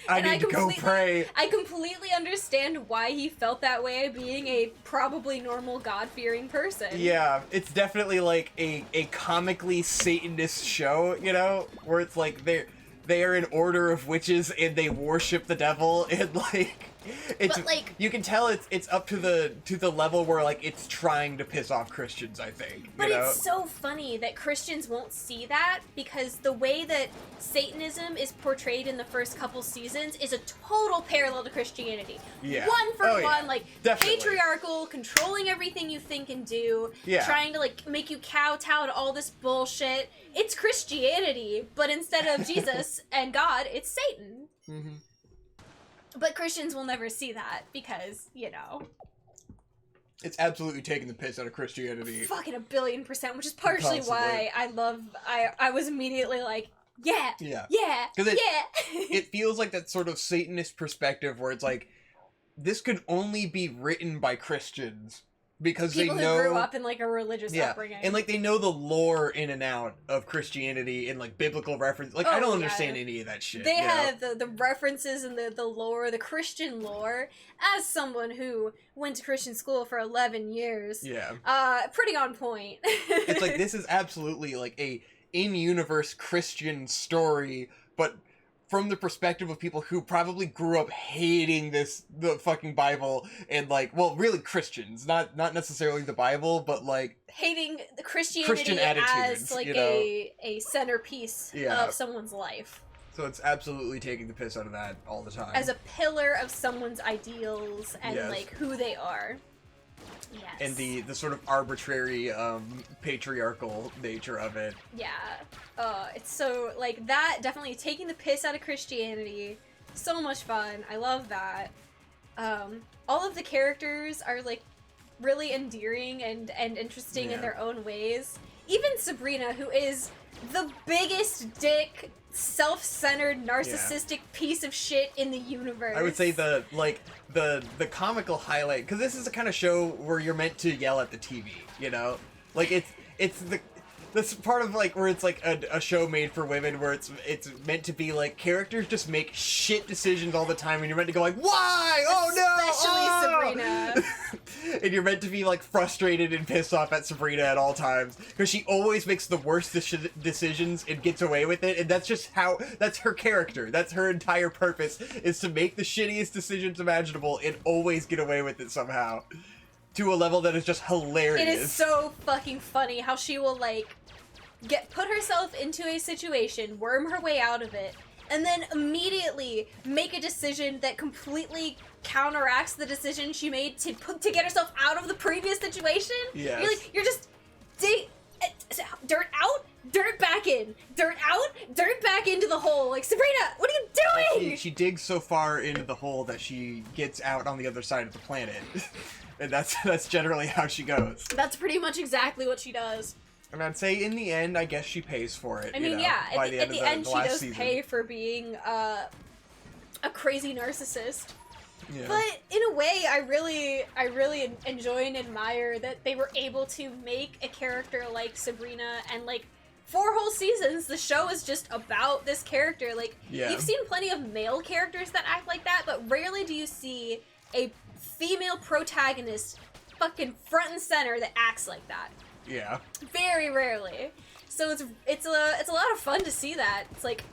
I And need to go pray. I completely understand why he felt that way, being a probably normal, God-fearing person. Yeah, it's definitely like a comically Satanist show, you know, where it's like they are an order of witches and they worship the devil, and like it's But, like, you can tell it's up to the level where like it's trying to piss off Christians, I think. But you know? it's so funny that Christians won't see that, because the way that Satanism is portrayed in the first couple seasons is a total parallel to Christianity. Yeah. One for Oh, one, yeah. like, Definitely. patriarchal, controlling everything you think and do, Yeah. trying to, like, make you kowtow to all this bullshit. It's Christianity, but instead of Jesus and God, it's Satan. Mm-hmm. But Christians will never see that, because, you know, It's absolutely taking the piss out of Christianity. fucking 1,000,000%, which is partially Constantly. why I was immediately like, yeah, Yeah. yeah, 'Cause yeah. It feels like that sort of Satanist perspective where it's like, this could only be written by Christians because People they know who grew up in like a religious yeah, upbringing. and like they know the lore in and out of Christianity and like biblical reference. Like I Oh, don't yeah. understand any of that shit. they you know? have the references and the lore, the Christian lore. As someone who went to Christian school for 11 years, Yeah. pretty on point. It's like this is absolutely like a in-universe Christian story, but from the perspective of people who probably grew up hating the fucking Bible, and like, well, really Christians, not necessarily the Bible, but like hating the Christian Christianity attitudes, as like you know? a centerpiece Yeah. of someone's life. So it's absolutely taking the piss out of that all the time. As a pillar of someone's ideals and Yes. like who they are. Yes. And the sort of arbitrary patriarchal nature of it. Yeah. It's so, like, that definitely taking the piss out of Christianity. So much fun. I love that. All of the characters are, like, really endearing and interesting in their own ways. Even Sabrina, who is the biggest dick, self-centered, narcissistic piece of shit in the universe. I would say the comical highlight, because this is the kind of show where you're meant to yell at the TV, you know? Like, it's this part of, like, where it's, like, a show made for women, where it's meant to be, like, characters just make shit decisions all the time, and you're meant to go, like, why? Oh, no! Especially Sabrina. And you're meant to be, like, frustrated and pissed off at Sabrina at all times, because she always makes the worst decisions and gets away with it, and that's just that's her character. That's her entire purpose, is to make the shittiest decisions imaginable and always get away with it somehow. To a level that is just hilarious. It is so fucking funny how she will, like, put herself into a situation, worm her way out of it, and then immediately make a decision that completely counteracts the decision she made to get herself out of the previous situation. Yes. You're just dirt out, dirt back in, dirt out, dirt back into the hole. Like, Sabrina, what are you doing? She digs so far into the hole that she gets out on the other side of the planet. And that's generally how she goes. That's pretty much exactly what she does. And I'd say in the end, I guess she pays for it. I mean, by at the end, she does season. pay for being a crazy narcissist. Yeah. But in a way, I really enjoy and admire that they were able to make a character like Sabrina, and like 4 whole seasons, the show is just about this character. Like, you've seen plenty of male characters that act like that, but rarely do you see a female protagonist fucking front and center that acts like that. Yeah. Very rarely. So it's a lot of fun to see that. It's like,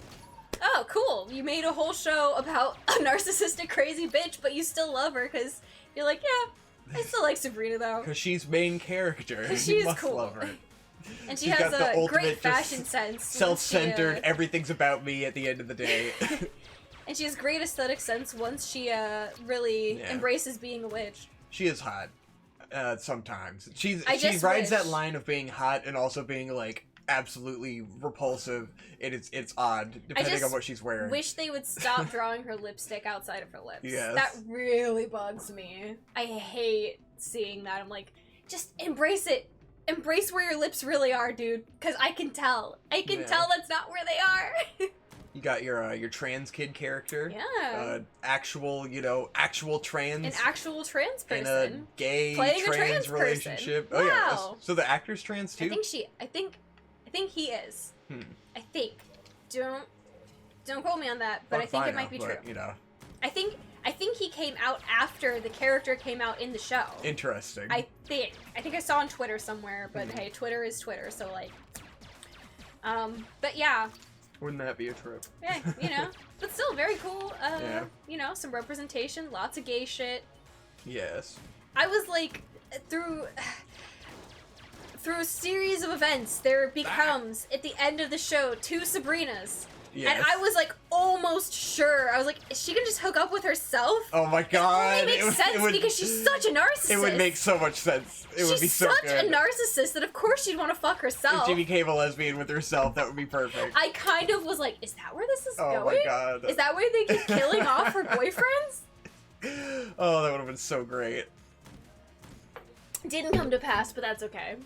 oh, cool. You made a whole show about a narcissistic crazy bitch, but you still love her because you're like, yeah, I still like Sabrina though. Because she's main character. Because You she's must cool. love her. And she She's has got the a ultimate great just fashion sense. Self-centered, everything's about me at the end of the day. And she has great aesthetic sense once she really embraces being a witch. She is hot. Sometimes. She just rides wish. that line of being hot and also being, like, absolutely repulsive. It's odd, depending on what she's wearing. Wish they would stop drawing her lipstick outside of her lips. Yes. That really bugs me. I hate seeing that. I'm like, just embrace it. Embrace where your lips really are, dude. Because I can tell. I can tell that's not where they are. You got your trans kid character. Yeah. Actual trans. An actual trans person. And a gay playing trans a trans relationship. Person. Oh wow. yeah. So the actor's trans too? I think he is. I think. Don't quote me on that, but I think it might be true. You know. I think he came out after the character came out in the show. Interesting. I think I saw on Twitter somewhere, but hey, Twitter is Twitter, so like but yeah. Wouldn't that be a trip? Yeah, you know. But still very cool. You know, some representation, lots of gay shit. Yes. I was like through a series of events, there becomes at the end of the show 2 Sabrinas. Yes. And I was like almost sure. I was like, is she gonna just hook up with herself? Oh my god. It only makes sense because she's such a narcissist. It would make so much sense. It would be so good. She's such a narcissist that of course she'd want to fuck herself. If she became a lesbian with herself, that would be perfect. I kind of was like, is that where this is going? Oh my god. Is that where they keep killing off her boyfriends? Oh, that would have been so great. Didn't come to pass, but that's okay.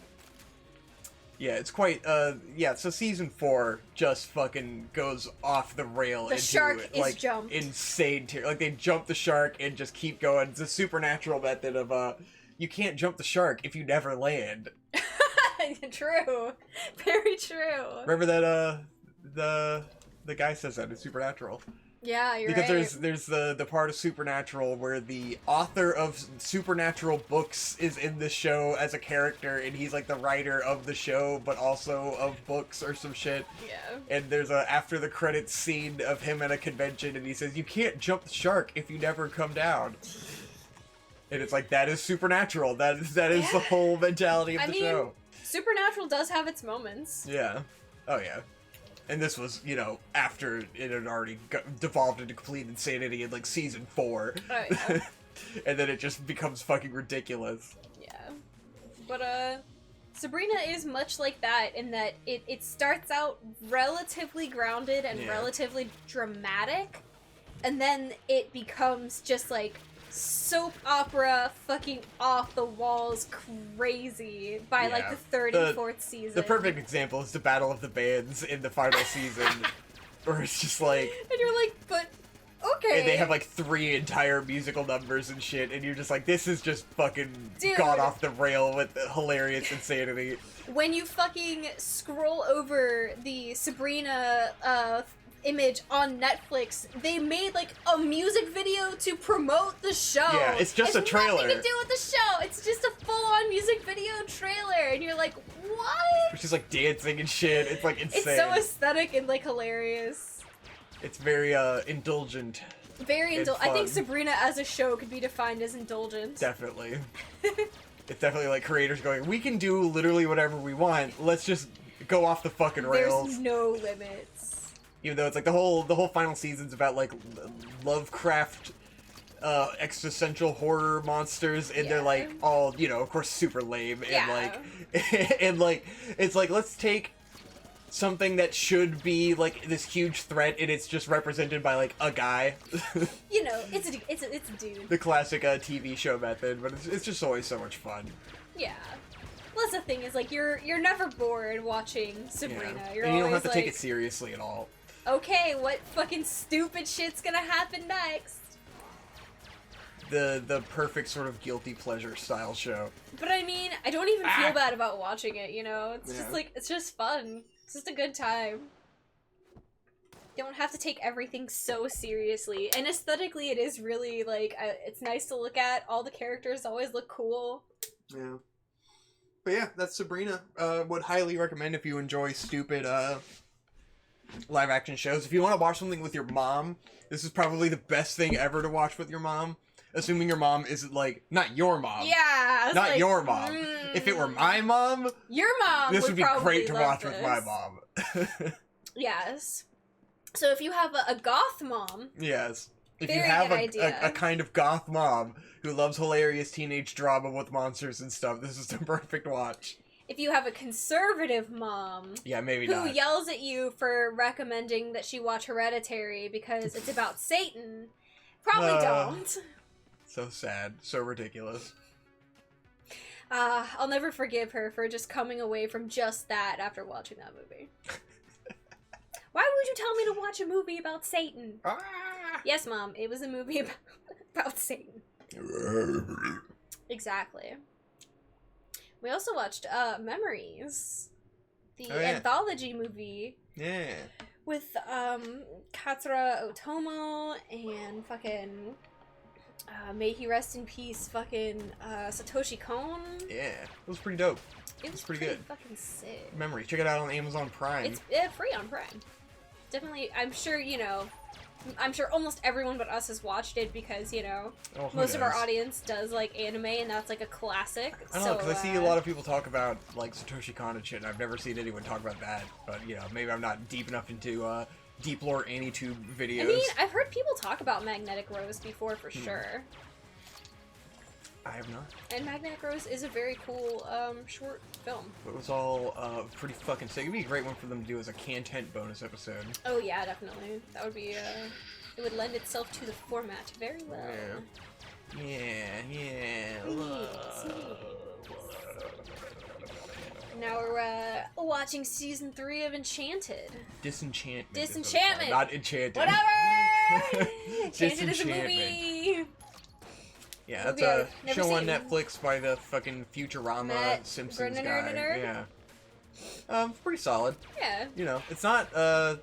Yeah, it's quite, so season 4 just fucking goes off the rail The shark is like, jumped. insane tier. Like, they jump the shark and just keep going. It's a supernatural method of, you can't jump the shark if you never land. True. Very true. Remember that, the guy says that in Supernatural. Yeah, you're because right. there's the part of Supernatural where the author of Supernatural books is in the show as a character, and he's like the writer of the show, but also of books or some shit. Yeah. And there's a after the credits scene of him at a convention, and he says, "You can't jump the shark if you never come down." And it's like, that is Supernatural. That is the whole mentality of the show. Supernatural does have its moments. Yeah. Oh yeah. And this was, after it had already devolved into complete insanity in, like, season 4. Oh, yeah. And then it just becomes fucking ridiculous. Yeah. But, Sabrina is much like that in that it starts out relatively grounded and relatively dramatic, and then it becomes just, like, soap opera fucking off the walls crazy by like the third and fourth season. The perfect example is the Battle of the Bands in the final season, where it's just like, and you're like, but okay. And they have like 3 entire musical numbers and shit, and you're just like, this is just fucking Dude. gone off the rail with hilarious insanity. When you fucking scroll over the Sabrina image on Netflix, they made like a music video to promote the show. Yeah, it's just a trailer. It's nothing to do with the show. It's just a full-on music video trailer, and you're like, what? She's like dancing and shit. It's like insane. It's so aesthetic and like hilarious. It's very indulgent. Very indulgent. I think Sabrina as a show could be defined as indulgent. Definitely. It's definitely like creators going, we can do literally whatever we want. Let's just go off the fucking rails. There's no limits. Even though it's like the whole final season's about like Lovecraft existential horror monsters, and they're like all, of course super lame, and like and like it's like, let's take something that should be like this huge threat, and it's just represented by like a guy. It's a dude. The classic TV show method, but it's just always so much fun. Yeah. Well, that's the thing, is like you're never bored watching Sabrina. Yeah. You're and you don't always have to take like, it seriously at all. okay, what fucking stupid shit's gonna happen next? The perfect sort of guilty pleasure style show. But I mean, I don't even feel bad about watching it, It's just like, it's just fun. It's just a good time. You don't have to take everything so seriously. And aesthetically, it is really, like, it's nice to look at. All the characters always look cool. Yeah. But yeah, that's Sabrina. Would highly recommend if you enjoy stupid, live action shows. If you want to watch something with your mom, this is probably the best thing ever to watch with your mom. Assuming your mom isn't like, not your mom. Yeah. Not like, your mom. If it were my mom, your mom this would be great to watch this. with my mom. Yes. So if you have a goth mom. Yes. If very you have good a kind of goth mom who loves hilarious teenage drama with monsters and stuff, this is the perfect watch. If you have a conservative mom, yeah, maybe who not, yells at you for recommending that she watch Hereditary because it's about Satan, probably don't. So sad, so ridiculous. I'll never forgive her for just coming away from just that after watching that movie. Why would you tell me to watch a movie about Satan? Yes, Mom, it was a movie about Satan. Exactly. We also watched Memories, the anthology movie. Yeah. With Katsura Otomo and fucking may he rest in peace, fucking Satoshi Kon. Yeah, it was pretty dope. It was pretty good. Fucking sick. Memory, check it out on Amazon Prime. It's free on Prime. Definitely, I'm sure almost everyone but us has watched it because, most of our audience does like anime, and that's like a classic. I don't know, because I see a lot of people talk about like Satoshi Kon and shit, and I've never seen anyone talk about that. But, maybe I'm not deep enough into deep lore AnyTube videos. I mean, I've heard people talk about Magnetic Rose before for sure. I have not. And Magnetic Rose is a very cool short film. It was all pretty fucking sick. It'd be a great one for them to do as a content bonus episode. Oh yeah, definitely. That would be, it would lend itself to the format very well. Yeah. Now we're watching season 3 of Enchanted. Disenchantment. Not Enchanted. Whatever! Enchanted is a Disenchantment. movie! Yeah, that's a show on Netflix by the fucking Futurama Matt Simpsons Gurner. guy. Yeah. Pretty solid. Yeah. You know, it's not, I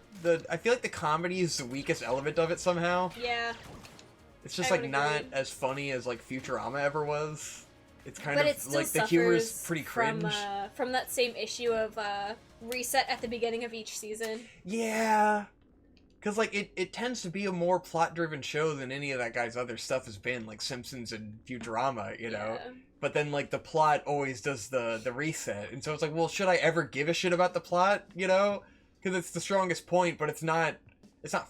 feel like the comedy is the weakest element of it somehow. Yeah. It's just, I like, would not agree. as funny as, like, Futurama ever was. It's kind But of, it still like, the humor is suffers pretty cringe. from that same issue of reset at the beginning of each season. Yeah. Because, like, it tends to be a more plot-driven show than any of that guy's other stuff has been, like Simpsons and Futurama, you know? Yeah. But then, like, the plot always does the reset. And so it's like, well, should I ever give a shit about the plot, you know? Because it's the strongest point, but it's not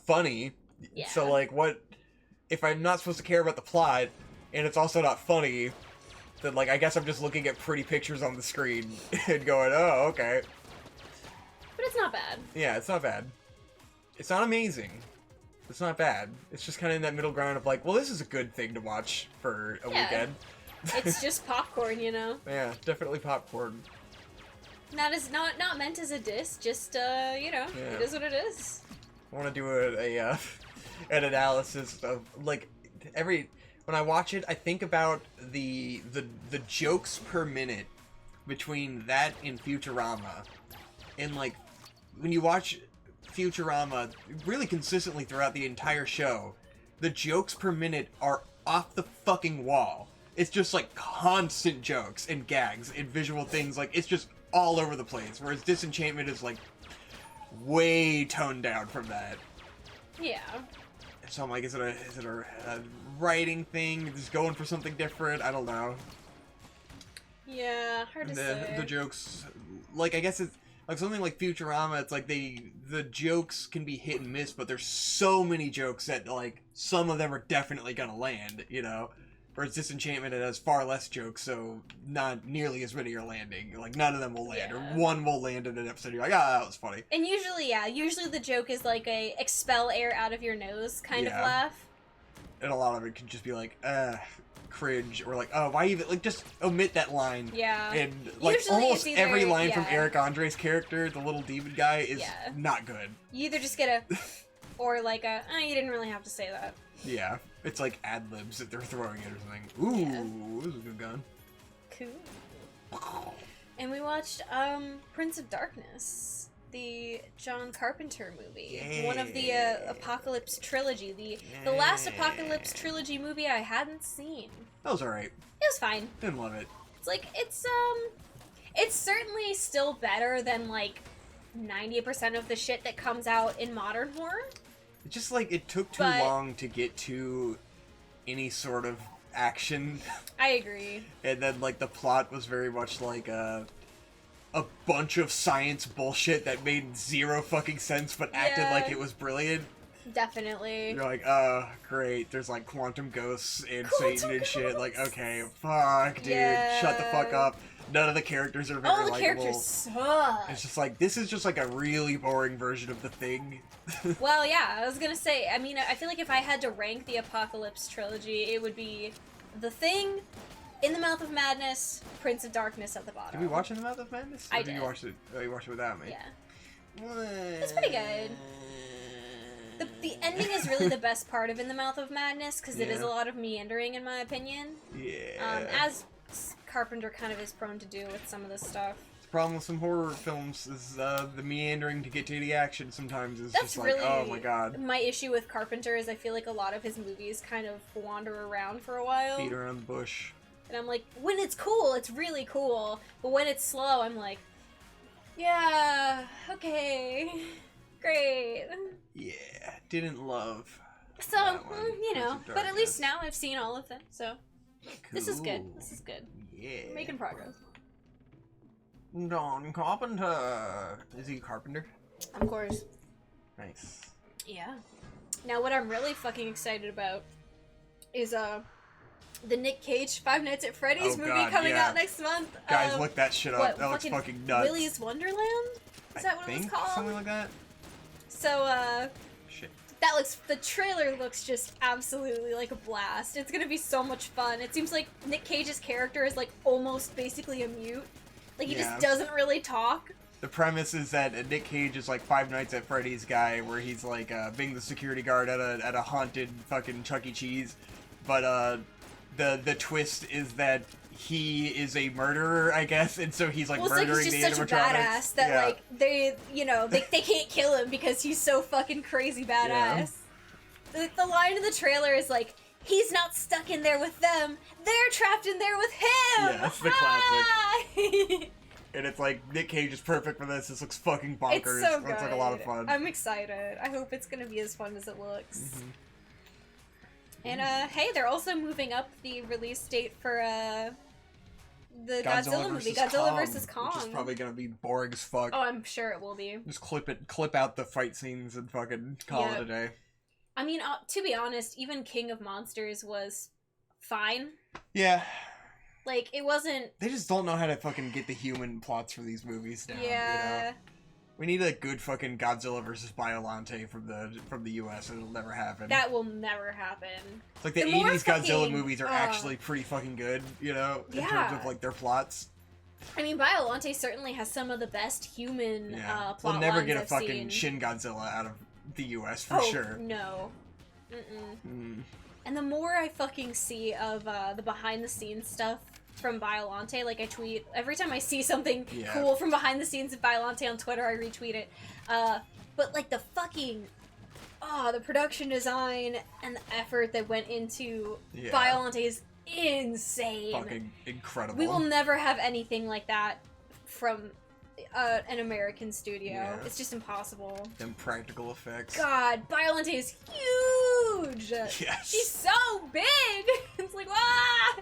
funny. Yeah. So, like, what... If I'm not supposed to care about the plot, and it's also not funny, then, like, I guess I'm just looking at pretty pictures on the screen and going, oh, okay. But it's not bad. Yeah, it's not bad. It's not amazing. It's not bad. It's just kind of in that middle ground of like, well, this is a good thing to watch for a weekend. It's just popcorn, you know? Yeah, definitely popcorn. Not meant as a diss, just, you know, Yeah. it is what it is. I want to do an analysis of like when I watch it, I think about the jokes per minute between that and Futurama, and like when you watch Futurama really consistently throughout the entire show, the jokes per minute are off the fucking wall. It's just like constant jokes and gags and visual things, like it's just all over the place. Whereas Disenchantment is like way toned down from that. Yeah. So I'm like, is it a writing thing? Just going for something different? I don't know. Yeah, hard to say. The jokes, like I guess it's like something like Futurama. It's like the jokes can be hit and miss, but there's so many jokes that like some of them are definitely gonna land, you know. Whereas Disenchantment, it has far less jokes, so not nearly as many are landing. Like none of them will land, or one will land in an episode. You're like, ah, that was funny. And usually the joke is like a expel air out of your nose kind of laugh. And a lot of it can just be like, cringe, or like, oh, why even, like, just omit that line. Yeah. And, like, Usually almost it's either- every line yeah. from Eric Andre's character, the little demon guy, is not good. You either just get a, or like a, you didn't really have to say that. Yeah. It's like ad-libs that they're throwing it or something. Ooh, this is a good gun. Cool. And we watched, Prince of Darkness, the John Carpenter movie. Yeah. One of the, Apocalypse trilogy. The last Apocalypse trilogy movie I hadn't seen. That was alright. It was fine. Didn't love it. It's like, it's certainly still better than, like, 90% of the shit that comes out in modern horror. It just, like, it took too long to get to any sort of action. I agree. And then, like, the plot was very much like, a bunch of science bullshit that made zero fucking sense but acted like it was brilliant. Definitely. You're like, oh, great, there's like quantum ghosts and Satan and shit. Like, okay, fuck, dude, shut the fuck up. None of the characters are very likable. All the characters suck. It's just like, this is just like a really boring version of The Thing. Well, yeah, I was gonna say, I mean, I feel like if I had to rank the Apocalypse trilogy, it would be The Thing, In the Mouth of Madness, Prince of Darkness at the bottom. Did we watch In the Mouth of Madness? I Or did. You watched it? Oh, you watched it without me. Yeah. It's pretty good. The ending is really the best part of In the Mouth of Madness, because it is a lot of meandering, in my opinion. Yeah. As Carpenter kind of is prone to do with some of this stuff. The problem with some horror films is the meandering to get to the action sometimes is That's just like, really oh my god. My issue with Carpenter is I feel like a lot of his movies kind of wander around for a while. Beat around the bush. And I'm like, when it's cool, it's really cool. But when it's slow, I'm like, yeah, okay, great. Yeah, didn't love. So, that one, you know, Prince of but at least Darkness. now I've seen all of them, so this is good. Cool. This is good. Yeah. We're making progress. John Carpenter. Is he Carpenter? Of course. Nice. Yeah. Now, what I'm really fucking excited about is the Nick Cage Five Nights at Freddy's movie coming out next month. Guys, look that shit up. That looks fucking nuts. Willy's Wonderland? Is that what it was called? Something like that. So, shit. The trailer looks just absolutely like a blast. It's gonna be so much fun. It seems like Nick Cage's character is like almost basically a mute. Like he just doesn't really talk. The premise is that Nick Cage is like Five Nights at Freddy's guy, where he's like being the security guard at a haunted fucking Chuck E. Cheese, but the twist is that he is a murderer, I guess, and so he's like well, murdering he's the just such a animatronics. badass that Yeah. like they can't kill him because he's so fucking crazy badass. The line in the trailer is like, he's not stuck in there with them, they're trapped in there with him. Yeah, that's the classic. And it's like, Nick Cage is perfect for this. This looks fucking bonkers. It's so good. Looks like a lot of fun. I'm excited. I hope it's gonna be as fun as it looks. And hey, they're also moving up the release date for the Godzilla movie, Godzilla vs. Kong. Which is probably gonna be boring as fuck. Oh, I'm sure it will be. Just clip out the fight scenes and fucking call it a day. I mean, to be honest, even King of Monsters was fine. Yeah. Like, it wasn't... They just don't know how to fucking get the human plots for these movies down, Yeah. you know? We need a good fucking Godzilla versus Biollante from the US, and it'll never happen. That will never happen. It's like the 80s Godzilla movies are actually pretty fucking good, you know? In terms of, like, their plots. I mean, Biollante certainly has some of the best human plot We'll never lines get a I've fucking seen. Shin Godzilla out of the US, for sure. No. And the more I fucking see of the behind-the-scenes stuff from Biollante, like I tweet every time I see something cool from behind the scenes of Biollante on Twitter, I retweet it. But like the fucking the production design and the effort that went into Biollante is insane. Fucking incredible. We will never have anything like that from an American studio. Yeah. It's just impossible. Them practical effects. God, Biollante is huge. Yes. She's so big. It's like, ah!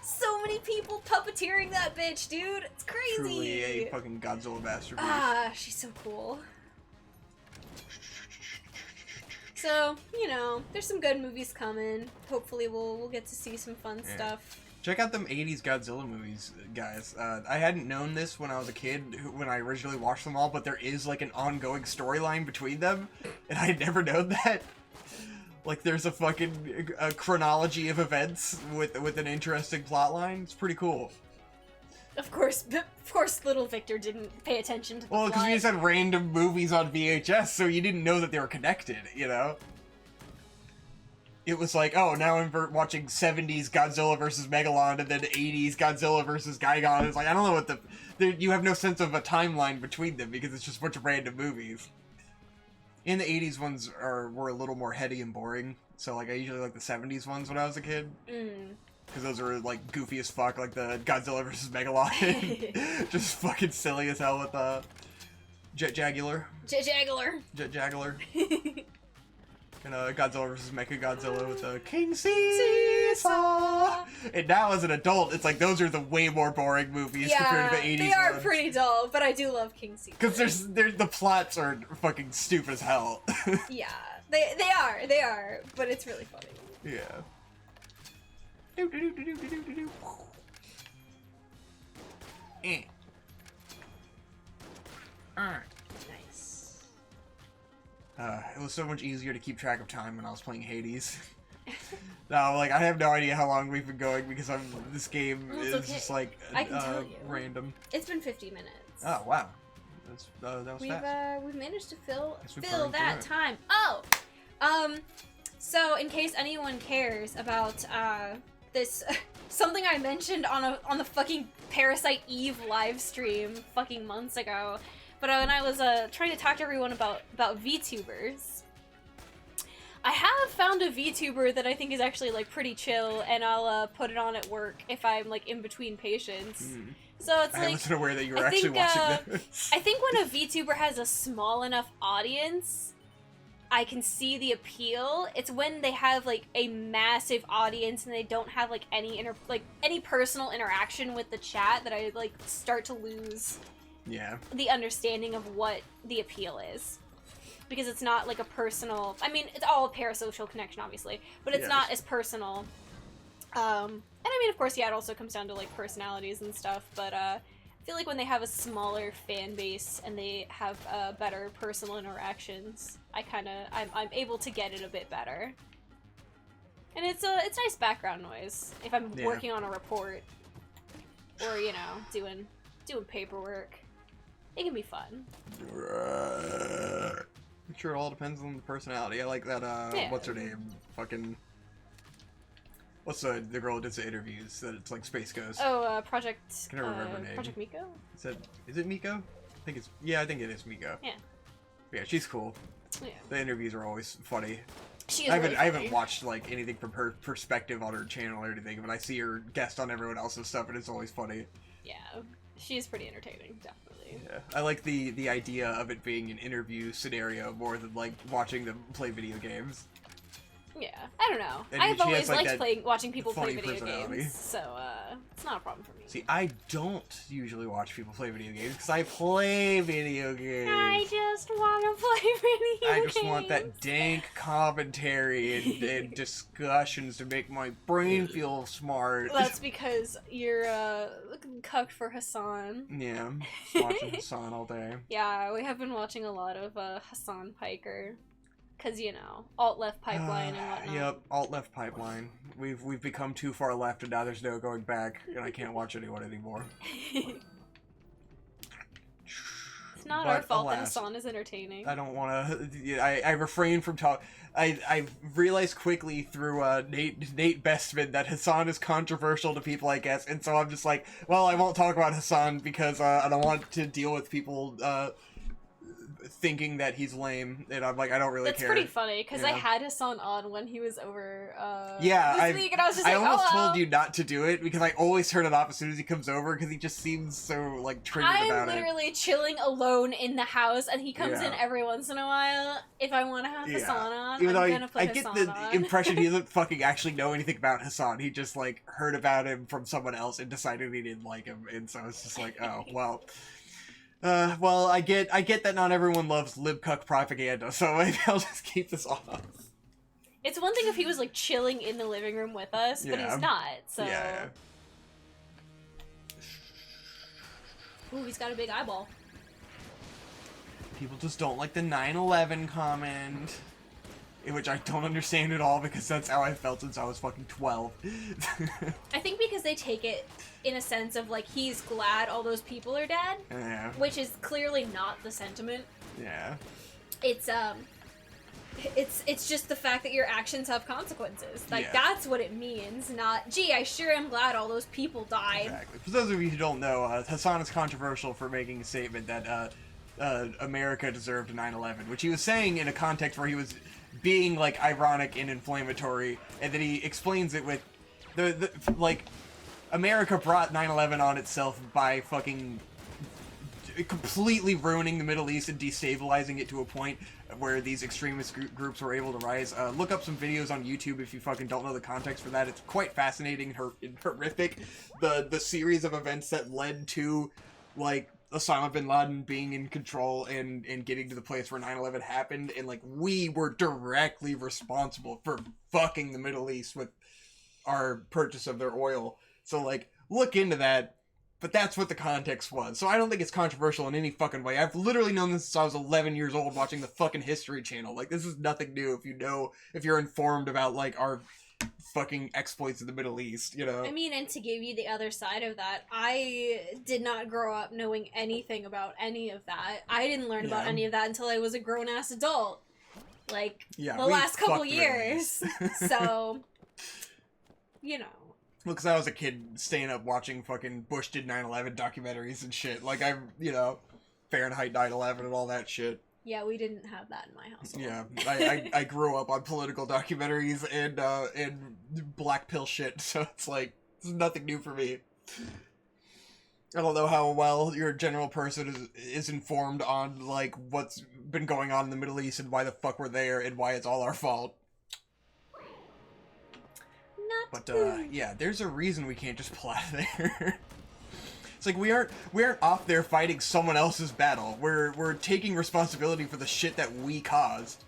So many people puppeteering that bitch, dude. It's crazy. Truly a fucking Godzilla masterpiece. Ah, she's so cool. So, you know, there's some good movies coming. Hopefully we'll get to see some fun stuff. Check out them 80s Godzilla movies, guys. I hadn't known this when I was a kid, when I originally watched them all, but there is, like, an ongoing storyline between them, and I had never known that. Like, there's a fucking chronology of events with an interesting plotline. It's pretty cool. Of course, little Victor didn't pay attention to the Well, because we plot. just had random movies on VHS, so you didn't know that they were connected, you know? It was like, oh, now I'm watching 70s Godzilla vs. Megalon, and then 80s Godzilla vs. Gigan. It's like, I don't know what you have no sense of a timeline between them, because it's just a bunch of random movies. And the 80s ones were a little more heady and boring, so like I usually like the 70s ones when I was a kid. Because those are like goofy as fuck, like the Godzilla vs. Megalon. Just fucking silly as hell with Jet Jagular. And Godzilla vs. Mechagodzilla with the King Seesaw. And now as an adult, it's like those are the way more boring movies compared to the 80s they are ones. pretty dull, but I do love King Caesar. Because the plots are fucking stupid as hell. Yeah, they are, but it's really funny. Yeah. Nice. It was so much easier to keep track of time when I was playing Hades. No, like, I have no idea how long we've been going because this game is just like I can tell you. random. It's been 50 minutes. Oh, wow. That was fast. We've managed to fill we're burning that through time. Oh, so in case anyone cares about this, something I mentioned on the fucking Parasite Eve live stream fucking months ago, but when I was trying to talk to everyone about VTubers, I have found a VTuber that I think is actually like pretty chill, and I'll put it on at work if I'm like in between patients. So it's I like, wasn't aware that you were actually watching this. I think when a VTuber has a small enough audience, I can see the appeal. It's when they have like a massive audience and they don't have like any personal interaction with the chat that I like start to lose the understanding of what the appeal is. Because it's not like a personal, I mean, it's all a parasocial connection, obviously, but it's not as personal. And I mean, of course, it also comes down to like personalities and stuff, but I feel like when they have a smaller fan base and they have better personal interactions, I'm able to get it a bit better. And it's nice background noise if I'm working on a report or, you know, doing paperwork. It can be fun. I'm sure it all depends on the personality. I like that, what's her name? Fucking... What's the girl who does the interviews that it's like Space Ghost? Oh, Project. Can I remember her name? Project Miko. Is it Miko? I think it is Miko. Yeah. Yeah, she's cool. Yeah. The interviews are always funny. She is I really haven't funny. watched like anything from her perspective on her channel or anything, but I see her guest on everyone else's stuff, and it's always funny. Yeah, she is pretty entertaining, definitely. Yeah, I like the idea of it being an interview scenario more than like watching them play video games. Yeah, I don't know. And I've she always has, like, liked that watching people play funny video personality. games, so it's not a problem for me. See, I don't usually watch people play video games because I play video games. I just want to play video I games. just want that dank commentary and discussions to make my brain feel smart. That's because you're cucked for Hassan. Yeah, just watching Hassan all day. Yeah, we have been watching a lot of Hassan Piker. Cause you know, alt-left pipeline and whatnot. Yep, alt-left pipeline. We've become too far left, and now there's no going back, and I can't watch anyone anymore. It's not But our fault that alas, Hassan is entertaining. I don't want to. I refrain from talk. I realized quickly through Nate Bestman that Hassan is controversial to people, I guess, and so I'm just like, well, I won't talk about Hassan because I don't want to deal with people thinking that he's lame, and I'm like, I don't really care. That's pretty funny because I Yeah. had Hassan on when he was over Yeah, this week, and I was just I like, almost oh, well. told you not to do it because I always turn it off as soon as he comes over because he just seems so like triggered I'm about it. literally chilling alone in the house, and he comes in Yeah. every once in a while. If I want to have Yeah. Hassan on, Even though I'm gonna put I get Hassan the on. impression he doesn't fucking actually know anything about Hassan. He just like heard about him from someone else and decided he didn't like him, and so it's just like, oh well. Well, I get that not everyone loves libcuck propaganda, so maybe I'll just keep this off. It's one thing if he was like chilling in the living room with us, but Yeah. he's not. So. Yeah. Ooh, he's got a big eyeball. People just don't like the 9/11 comment, which I don't understand at all because that's how I felt since I was fucking 12. I think because they take it in a sense of like he's glad all those people are dead, Yeah. which is clearly not the sentiment. Yeah. It's just the fact that your actions have consequences. Like Yeah. that's what it means, not gee, I sure am glad all those people died. Exactly. For those of you who don't know, Hassan is controversial for making a statement that America deserved 9/11, which he was saying in a context where he was being like ironic and inflammatory, and then he explains it with the like America brought 9/11 on itself by fucking completely ruining the Middle East and destabilizing it to a point where these extremist groups were able to rise. Look up some videos on YouTube if you fucking don't know the context for that. It's quite fascinating and horrific. The series of events that led to like Osama bin Laden being in control and getting to the place where 9/11 happened, and like we were directly responsible for fucking the Middle East with our purchase of their oil. So like look into that. But that's what the context was. So I don't think it's controversial in any fucking way. I've literally known this since I was 11 years old watching the fucking History Channel. Like, this is nothing new if you're informed about, like, our fucking exploits in the Middle East, you know? I mean, and to give you the other side of that, I did not grow up knowing anything about any of that. I didn't learn about Yeah. any of that until I was a grown-ass adult. Like, Yeah, the we last couple fucked the Middle years. East. So, you know. Well, because I was a kid staying up watching fucking Bush did 9/11 documentaries and shit. Like, Fahrenheit 9/11 and all that shit. Yeah, we didn't have that in my household. Yeah, I grew up on political documentaries and black pill shit, so it's like, this is nothing new for me. I don't know how well your general person is informed on, like, what's been going on in the Middle East and why the fuck we're there and why it's all our fault. But, yeah, there's a reason we can't just pull out of there. It's like we aren't off there fighting someone else's battle. We're taking responsibility for the shit that we caused.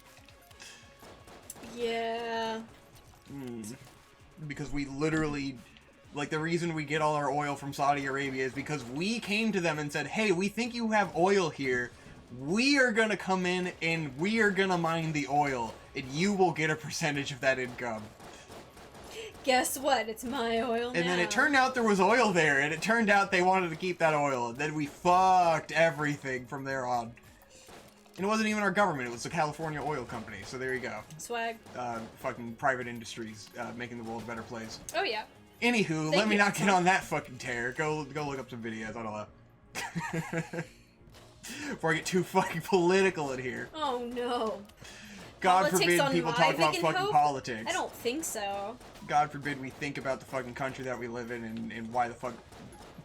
Yeah. Because we literally, like, the reason we get all our oil from Saudi Arabia is because we came to them and said, hey, we think you have oil here. We are gonna come in and we are gonna mine the oil, and you will get a percentage of that income. Guess what? It's my oil now. And then it turned out there was oil there, and it turned out they wanted to keep that oil, and then we fucked everything from there on. And it wasn't even our government, it was the California Oil Company, so there you go. Swag. Fucking private industries, making the world a better place. Oh, yeah. Anywho, let me not get on that fucking tear. Go look up some videos, I don't know. Before I get too fucking political in here. Oh, no. God Politics forbid on people my talk about vegan fucking hope? politics. I don't think so. God forbid we think about the fucking country that we live in and why the fuck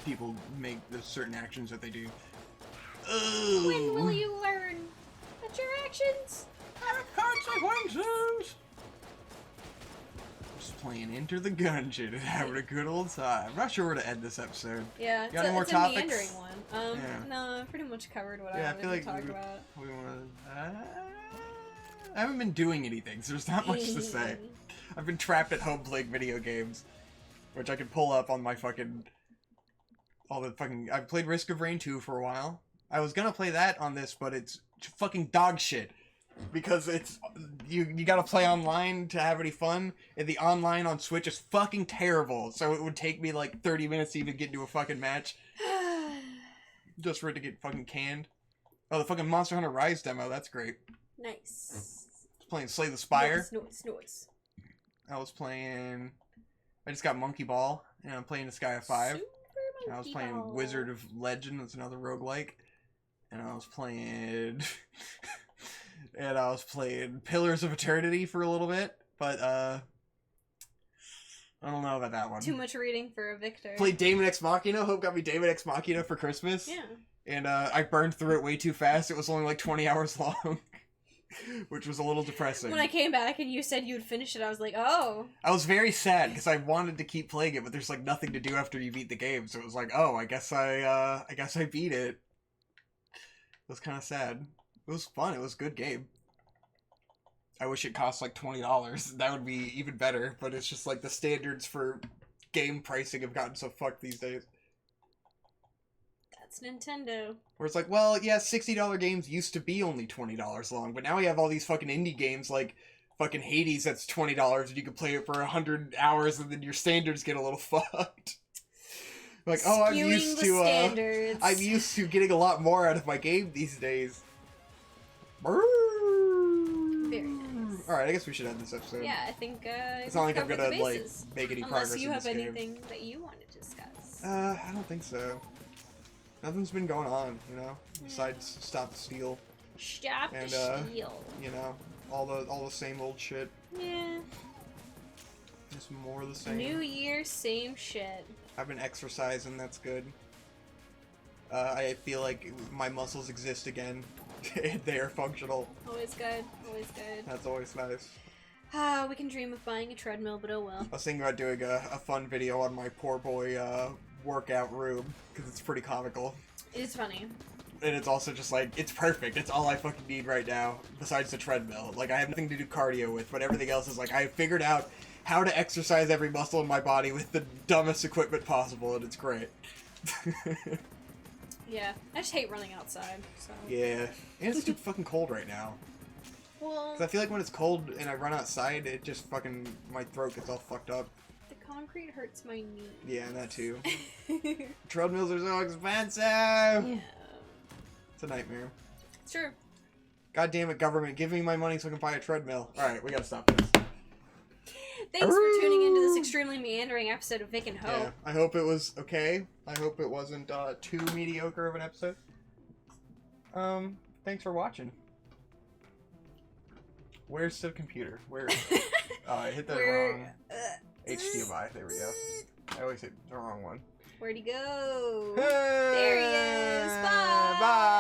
people make the certain actions that they do. Ugh. When will you learn that your actions have consequences? Just playing Enter the Gungeon and having a good old time. I'm not sure where to end this episode. Yeah, got any more topics? a meandering one. Yeah. No, I pretty much covered what Yeah, I I feel wanted like to talk about. we want to. I haven't been doing anything, so there's not much to say. I've been trapped at home playing video games, which I can pull up on my fucking. I played Risk of Rain 2 for a while. I was gonna play that on this, but it's fucking dog shit. Because it's you gotta play online to have any fun, and the online on Switch is fucking terrible. So it would take me like 30 minutes to even get into a fucking match. Just for it to get fucking canned. Oh, the fucking Monster Hunter Rise demo, that's great. Nice. I was playing Slay the Spire. Noise. I was playing... I just got Monkey Ball, and I'm playing The Sky of 5. And I was playing Wizard of Legend, that's another roguelike. And I was playing... and I was playing Pillars of Eternity for a little bit, but, I don't know about that one. Too much reading for a victor. Played Daemon X Machina. Hope got me Daemon X Machina for Christmas. Yeah. And I burned through it way too fast. It was only like 20 hours long. Which was a little depressing. When I came back and you said you would finish it, I was like, oh. I was very sad because I wanted to keep playing it, but there's like nothing to do after you beat the game. So it was like, oh, I guess I beat it. It was kind of sad. It was fun. It was a good game. I wish it cost like $20. That would be even better. But it's just like the standards for game pricing have gotten so fucked these days. That's Nintendo. Where it's like, well, yeah, $60 games used to be only $20 long, but now we have all these fucking indie games like fucking Hades that's $20 and you can play it for 100 hours and then your standards get a little fucked. Like, oh, I'm used to getting a lot more out of my game these days. Very nice. Alright, I guess we should end this episode. Yeah, I think it's not like I'm gonna like make any progress unless you in have this game. anything that you want to discuss. I don't think so. Nothing's been going on, you know, besides Stop the Steal. Stop and, the Steal. You know, all the same old shit. Yeah. Just more of the same. New year, same shit. I've been exercising, that's good. I feel like my muscles exist again. They are functional. Always good, always good. That's always nice. We can dream of buying a treadmill, but oh well. I was thinking about doing a fun video on my poor boy workout room, because it's pretty comical. It is funny. And it's also just like, it's perfect. It's all I fucking need right now, besides the treadmill. Like, I have nothing to do cardio with, but everything else is like, I figured out how to exercise every muscle in my body with the dumbest equipment possible, and it's great. Yeah, I just hate running outside, so. Yeah, and it's too fucking cold right now. Well... 'Cause I feel like when it's cold and I run outside, it just fucking, my throat gets all fucked up. The concrete hurts my knee. Yeah, and that too. Treadmills are so expensive! Yeah. It's a nightmare. It's true. God damn it, government, give me my money so I can buy a treadmill. Alright, we gotta stop this. Thanks for tuning into this extremely meandering episode of Vic and Hope. Yeah, I hope it was okay. I hope it wasn't too mediocre of an episode. Thanks for watching. Where's the computer? Where is it? Oh, I hit the wrong HDMI. There we go. I always hit the wrong one. Where'd he go? Hey! There he is. Bye! Bye!